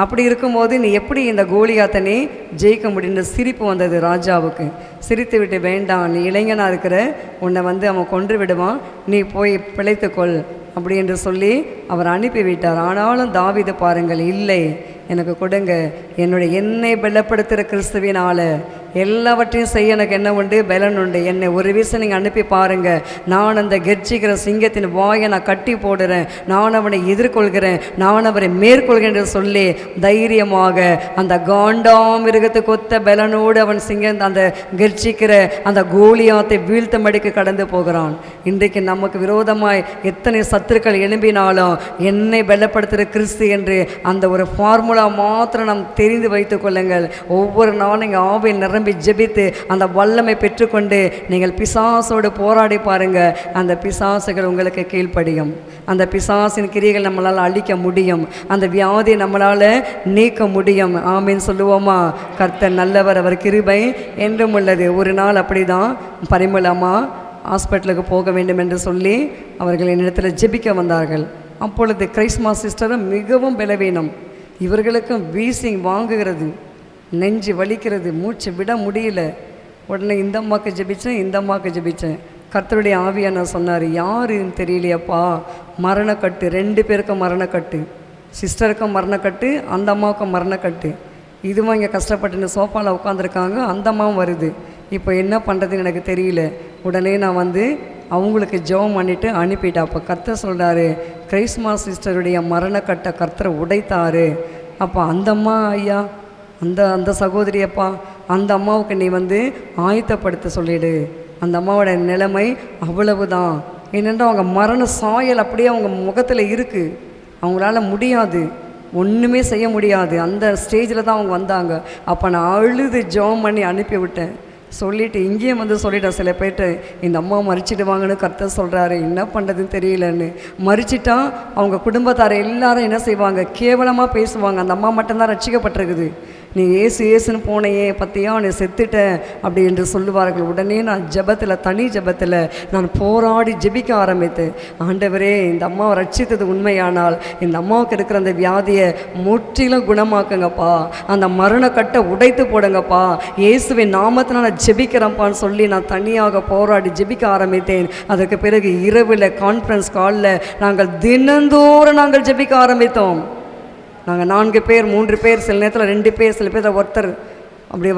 அப்படி இருக்கும்போது நீ எப்படி இந்த கோலியாத்தை நீ ஜெயிக்க முடியுன்ற சிரிப்பு வந்தது ராஜாவுக்கு. சிரித்து விட்டு, வேண்டாம், நீ இளைஞனாக இருக்கிற, உன்னை வந்து அவன் கொன்று விடுவான், நீ போய் பிழைத்துக்கொள் அப்படி என்று சொல்லி அவர் அனுப்பிவிட்டார். ஆனாலும் தாவீது பாருங்கள், இல்லை எனக்கு கொடுங்க, என்னை பலப்படுத்துகிற கிறிஸ்துவினால எல்லாவற்றையும் செய்ய எனக்கு என்ன உண்டு? பலன் உண்டு. என்னை ஒரு விஷயம் நீங்கள் அனுப்பி பாருங்கள், நான் அந்த கெர்ச்சிக்கிற சிங்கத்தின் வாயை நான் கட்டி போடுறேன், நான் அவனை எதிர்கொள்கிறேன், நான் அவரை மேற்கொள்கிறேன் என்று சொல்லி தைரியமாக அந்த காண்டாமிருகத்துக்கு ஒத்த பலனோடு அவன் அந்த கெர்ச்சிக்கிற அந்த கோலியாத்தை வீழ்த்தமடிக்கு கடந்து போகிறான். இன்றைக்கு நமக்கு விரோதமாய் எத்தனை சத்துருக்கள் எழும்பினாலும் என்னை பலப்படுத்துகிற கிறிஸ்து என்று அந்த ஒரு ஃபார்முலா மாத்திரம் நாம் தெரிந்து வைத்து கொள்ளுங்கள். ஒவ்வொரு நாளும் நீங்கள் ஆவியில் நிரம்பி ஜெபித்து அந்த வல்லமை பெற்றுக்கொண்டு நீங்கள் பிசாசோடு போராடி பாருங்கள். அந்த பிசாசுகள் உங்களுக்கு கீழ்ப்படியும். அந்த பிசாசின் கிரியைகள் நம்மளால் அழிக்க முடியும். அந்த வியாதியை நம்மளால் நீக்க முடியும். ஆமீன் சொல்லுவோமா? கர்த்தர் நல்லவர், அவர் கிருபை என்றும் உள்ளது. ஒரு நாள் அப்படி தான் பரிமளமா ஹாஸ்பிட்டலுக்கு போக வேண்டும் என்று சொல்லி அவர்கள் என்னிடத்தில் ஜெபிக்க வந்தார்கள். அப்பொழுது கிறிஸ்மஸ் சிஸ்டரும் மிகவும் பலவீனம், இவர்களுக்கும் வீசிங் வாங்குகிறது, நெஞ்சு வலிக்கிறது, மூச்சு விட முடியல. உடனே இந்த அம்மாவுக்கு ஜெபித்தேன். கர்த்தருடைய ஆவியானவர் சொன்னார், யாருன்னு தெரியலையப்பா, மரணக்கட்டு, 2 பேருக்கும் மரணக்கட்டு, சிஸ்டருக்கும் மரணக்கட்டு, அந்த அம்மாவுக்கும் மரணக்கட்டு. இதுவும் இங்கே கஷ்டப்பட்டு சோஃபாவில் உட்காந்துருக்காங்க, அந்த அம்மாவும் வருது. இப்போ என்ன பண்ணுறதுன்னு எனக்கு தெரியல. உடனே நான் வந்து அவங்களுக்கு ஜெபம் பண்ணிவிட்டு அனுப்பிட்டேன். அப்போ கர்த்தர் சொல்கிறாரு, கிறிஸ்மஸ் சிஸ்டருடைய மரணக்கட்டை கர்த்தரை உடைத்தாரு. அப்போ அந்த அம்மா, ஐயா அந்த சகோதரியப்பா, அந்த அம்மாவுக்கு நீ வந்து ஆயத்தப்படுத்த சொல்லிடு. அந்த அம்மாவோட நிலைமை அவ்வளவுதான். ஏனென்றால் அவங்க மரண சாயல் அப்படியே அவங்க முகத்தில் இருக்குது, அவங்களால முடியாது, ஒன்றுமே செய்ய முடியாது. அந்த ஸ்டேஜில் தான் அவங்க வந்தாங்க. அப்போ நான் அழுது ஜெபம் பண்ணி அனுப்பி விட்டேன். சொல்லிவிட்டு இங்கேயும் வந்து சொல்லிட்டேன் சில பேர்ட்டு இந்த அம்மா மறிச்சிடுவாங்கன்னு கர்த்தர் சொல்கிறாரு, என்ன பண்ணுறதுன்னு தெரியலன்னு. மறிச்சிட்டா அவங்க குடும்பத்தார் எல்லாரும் என்ன செய்வாங்க, கேவலமாக பேசுவாங்க. அந்த அம்மா மட்டும்தான் ரட்சிக்கப்பட்டிருக்குது. நீ ஏசு ஏசுன்னு போனையே பற்றியா நீ செத்துட்ட அப்படி என்று சொல்லுவார்கள். உடனே நான் ஜெபத்தில், தனி ஜெபத்தில் நான் போராடி ஜெபிக்க ஆரம்பித்தேன். ஆண்டவரே, இந்த அம்மாவை ரட்சித்தது உண்மையானால் இந்த அம்மாவுக்கு இருக்கிற அந்த வியாதியை முற்றிலும் குணமாக்குங்கப்பா, அந்த மரணக்கட்டை உடைத்து போடுங்கப்பா, இயேசுவின் நாமத்தில் நான் ஜெபிக்கிறேன்ப்பான்னு சொல்லி நான் தனியாக போராடி ஜெபிக்க ஆரம்பித்தேன். அதற்கு பிறகு இரவில் கான்ஃபரன்ஸ் காலில் நாங்கள் தினந்தோறும் நாங்கள் ஜெபிக்க ஆரம்பித்தோம். நாங்கள் 4 பேர் 3 பேர், சில நேரத்தில் 2 பேர், சில பேர் ஒருத்தர் அப்படி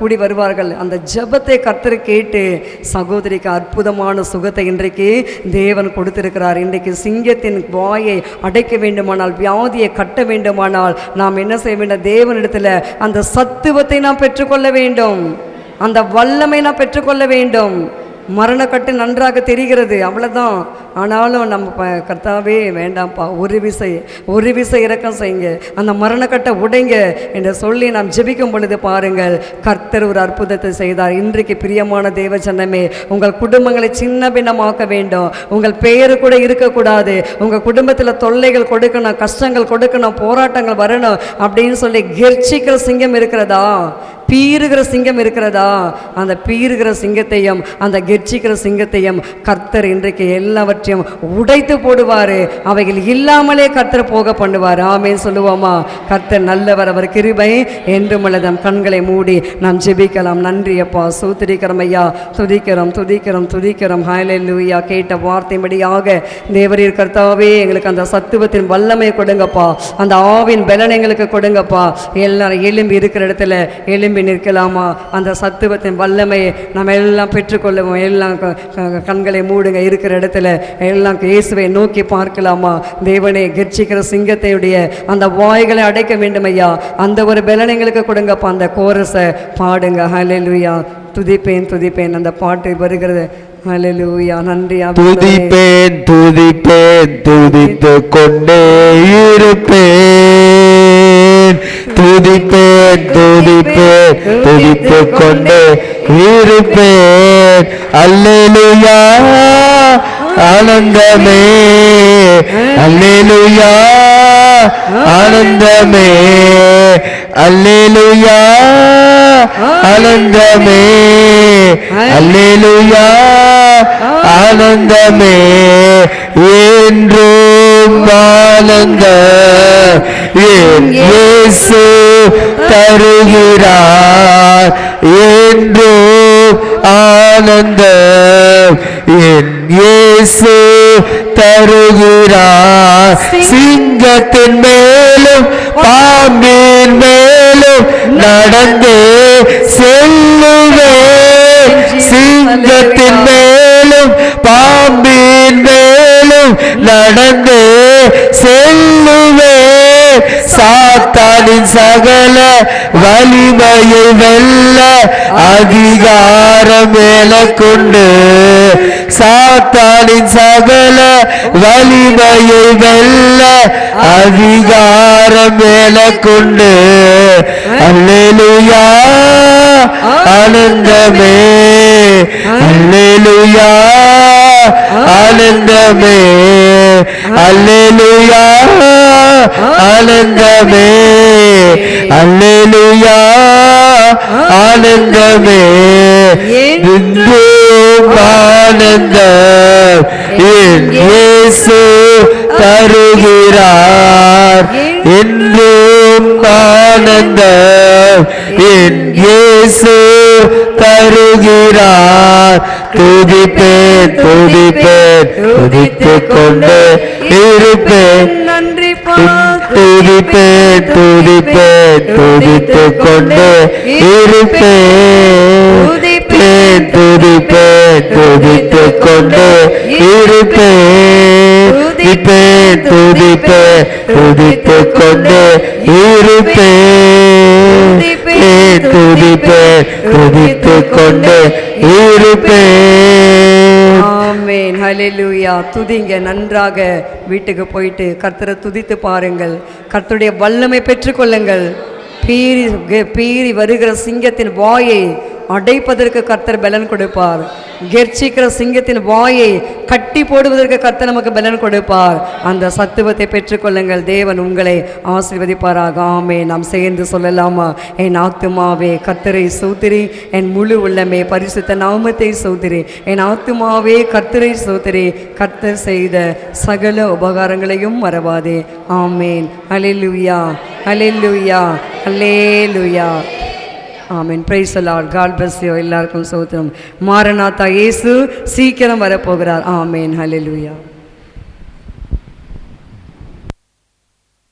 கூடி வருவார்கள். அந்த ஜெபத்தை கர்த்தர் கேட்டு சகோதரிக்கு அற்புதமான சுகத்தை இன்றைக்கு தேவன் கொடுத்திருக்கிறார். இன்றைக்கு சிங்கத்தின் வாயை அடைக்க வேண்டுமானால், வியாதியை கட்ட வேண்டுமானால் நாம் என்ன செய்ய வேண்டும், தேவனிடத்தில் அந்த சத்துவத்தை நாம் பெற்றுக்கொள்ள வேண்டும், அந்த வல்லமை நாம் பெற்றுக்கொள்ள வேண்டும். மரணக்கட்டு நன்றாக தெரிகிறது, அவ்வளோதான். ஆனாலும் நம்ம கர்த்தாவே வேண்டாம்ப்பா, ஒரு விசை இரக்கம் செய்யுங்க, அந்த மரணக்கட்டை உடைங்க என்று சொல்லி நாம் ஜெபிக்கும் பொழுது பாருங்கள், கர்த்தர் ஒரு அற்புதத்தை செய்தார். இன்றைக்கு பிரியமான தேவ ஜனமே, உங்கள் குடும்பங்களை சின்ன பின்னமாக்க வேண்டும். உங்கள் பெயரு கூட இருக்கக்கூடாது. உங்கள் குடும்பத்தில் தொல்லைகள் கொடுக்கணும், கஷ்டங்கள் கொடுக்கணும், போராட்டங்கள் வரணும் அப்படின்னு சொல்லி கெர்ச்சிக்கிற சிங்கம் இருக்கிறதா, பீறுகிற சிங்கம் இருக்கிறதா, அந்த பீறுகிற சிங்கத்தையும் அந்த கெர்ச்சிக்கிற சிங்கத்தையும் கர்த்தர் இன்றைக்கு எல்லாவற்றையும் உடைத்து போடுவார். அவைகள் இல்லாமலே கர்த்தர் போக பண்ணுவார். ஆமேன் சொல்லுவோமா? கர்த்தர் நல்லவர், அவர் கிருபை என்றும் உள்ளது. கண்களை மூடி நாம் ஜெபிக்கலாம். நன்றி அப்பா, ஸ்தோத்திரிக்கிறோம் ஐயா, துதிக்கிறோம் துதிக்கிறோம் துதிக்கிறோம். ஹல்லேலூயா. கேட்ட வார்த்தையின்படியாக தேவரீர் கர்த்தாவே எங்களுக்கு அந்த சத்துவத்தின் வல்லமை கொடுங்கப்பா, அந்த ஆவின் பலன் எங்களுக்கு கொடுங்கப்பா. எல்லாரும் எலும்பி இருக்கிற இடத்துல எலும்பி நிற்கலாமா, அந்த சத்துவத்தின் வல்லமையை நம்ம எல்லாம் பெற்றுக்கொள்ளுவோம். எல்லாம் கண்களை மூடுங்க, இருக்கிற இடத்துல எல்லாம் இயேசுவை நோக்கி பார்க்கலாமா. தேவனே, கெர்ச்சிக்கிற சிங்கத்தையுடைய அந்த வாய்களை அடைக்க வேண்டும் ஐயா, அந்த ஒரு பலன் எங்களுக்கு கொடுங்கப்பா. அந்த கோரஸை பாடுங்க. ஹல்லேலூயா. துதிப்பேன் துதிப்பேன் அந்த பாட்டு வருகிறது. ஹல்லேலூயா. நன்றி. துதிப்பேன் துதிப்பேன் துதித்து கொண்டே இருப்பேன், துதிப்பேன் துதிப்பேன் துதித்து கொண்டே இருப்பேன். அல்லேலூயா ஆனந்தமே, அல்லேலூயா ஆனந்தமே, அல்லேலூயா ஆனந்தமே, அல்லேலூயா ஆனந்தமே, என்றும் ஆனந்த என் இயேசு தருகிறார், என்றும் ஆனந்தம் என் இயேசு தருகிறார். சிங்கத்தின் மேலும் பாம்பின் மேலும் நடந்தே செல்லுவேன், சிங்கத்தின் மேலும் பாம்பின் மேலும் நடந்தே செல்லுவேன். சாத்தானின் சகல வலிமையை வெல்ல அதிகாரம் எனக்குண்டு, சாத்தானின் சகல வலிமையை வெல்ல அதிகாரம் எனக்குண்டு. அல்லேலூயா ஆனந்தமே, அல்லேலூயா ஆனந்தமே, அல்லேலூயா ஆனந்தமே, அல்லேலூயா ஆனந்தமே, என்றும் ஆனந்தம் என் இயேசு தருகிறார், என்றும் ஆனந்தம் என் இயேசு தருகிறார். துதிப்பேன் துதிப்பேன் துதித்துக் கொண்டு இருப்பேன், நன்றி. துதிப்பேன் துதிப்பேன் துதித்துக் கொண்டு இருப்பேன், துதிப்பேன் துதிப்பேன் துதித்துக் கொண்டு இருப்பேன், துதிப்பேன் துதிப்பேன் துதித்துக் கொண்டு இருப்பேன், துதிப்பேன் துதித்துக் கொண்டு இருப்பேன். ஆமென். ஹல்லேலூயா. துதிங்க. நன்றாக வீட்டுக்கு போயிட்டு கர்த்தரை துதித்து பாருங்கள், கர்த்தருடைய வல்லமை பெற்றுக்கொள்ளுங்கள். பீறி வருகிற சிங்கத்தின் வாயை அடைப்பதற்கு கர்த்தர் பலன் கொடுப்பார். கெர்ச்சிக்கிற சிங்கத்தின் வாயை கட்டி போடுவதற்கு கர்த்தர் நமக்கு பலன் கொடுப்பார். அந்த சத்துவத்தை பெற்றுக்கொள்ளுங்கள். தேவன் உங்களை ஆசீர்வதிப்பாராக. ஆமென். நாம் சேர்ந்து சொல்லலாமா? என் ஆத்துமாவே கர்த்தரை ஸ்தோத்திரி, என் முழு உள்ளமே பரிசுத்த நாமத்தை ஸ்தோத்திரி. என் ஆத்துமாவே கர்த்தரை ஸ்தோத்திரி, கர்த்தர் செய்த சகல உபகாரங்களையும் மறவாதே. Amen. Hallelujah, hallelujah, hallelujah. Amen. Praise the Lord. God bless you. எல்லாருக்கும் ஸ்தோத்திரம். மாரநாதா, இயேசு சீக்கிரம் வரப்போகிறார். ஆமென். அல்லேலூயா.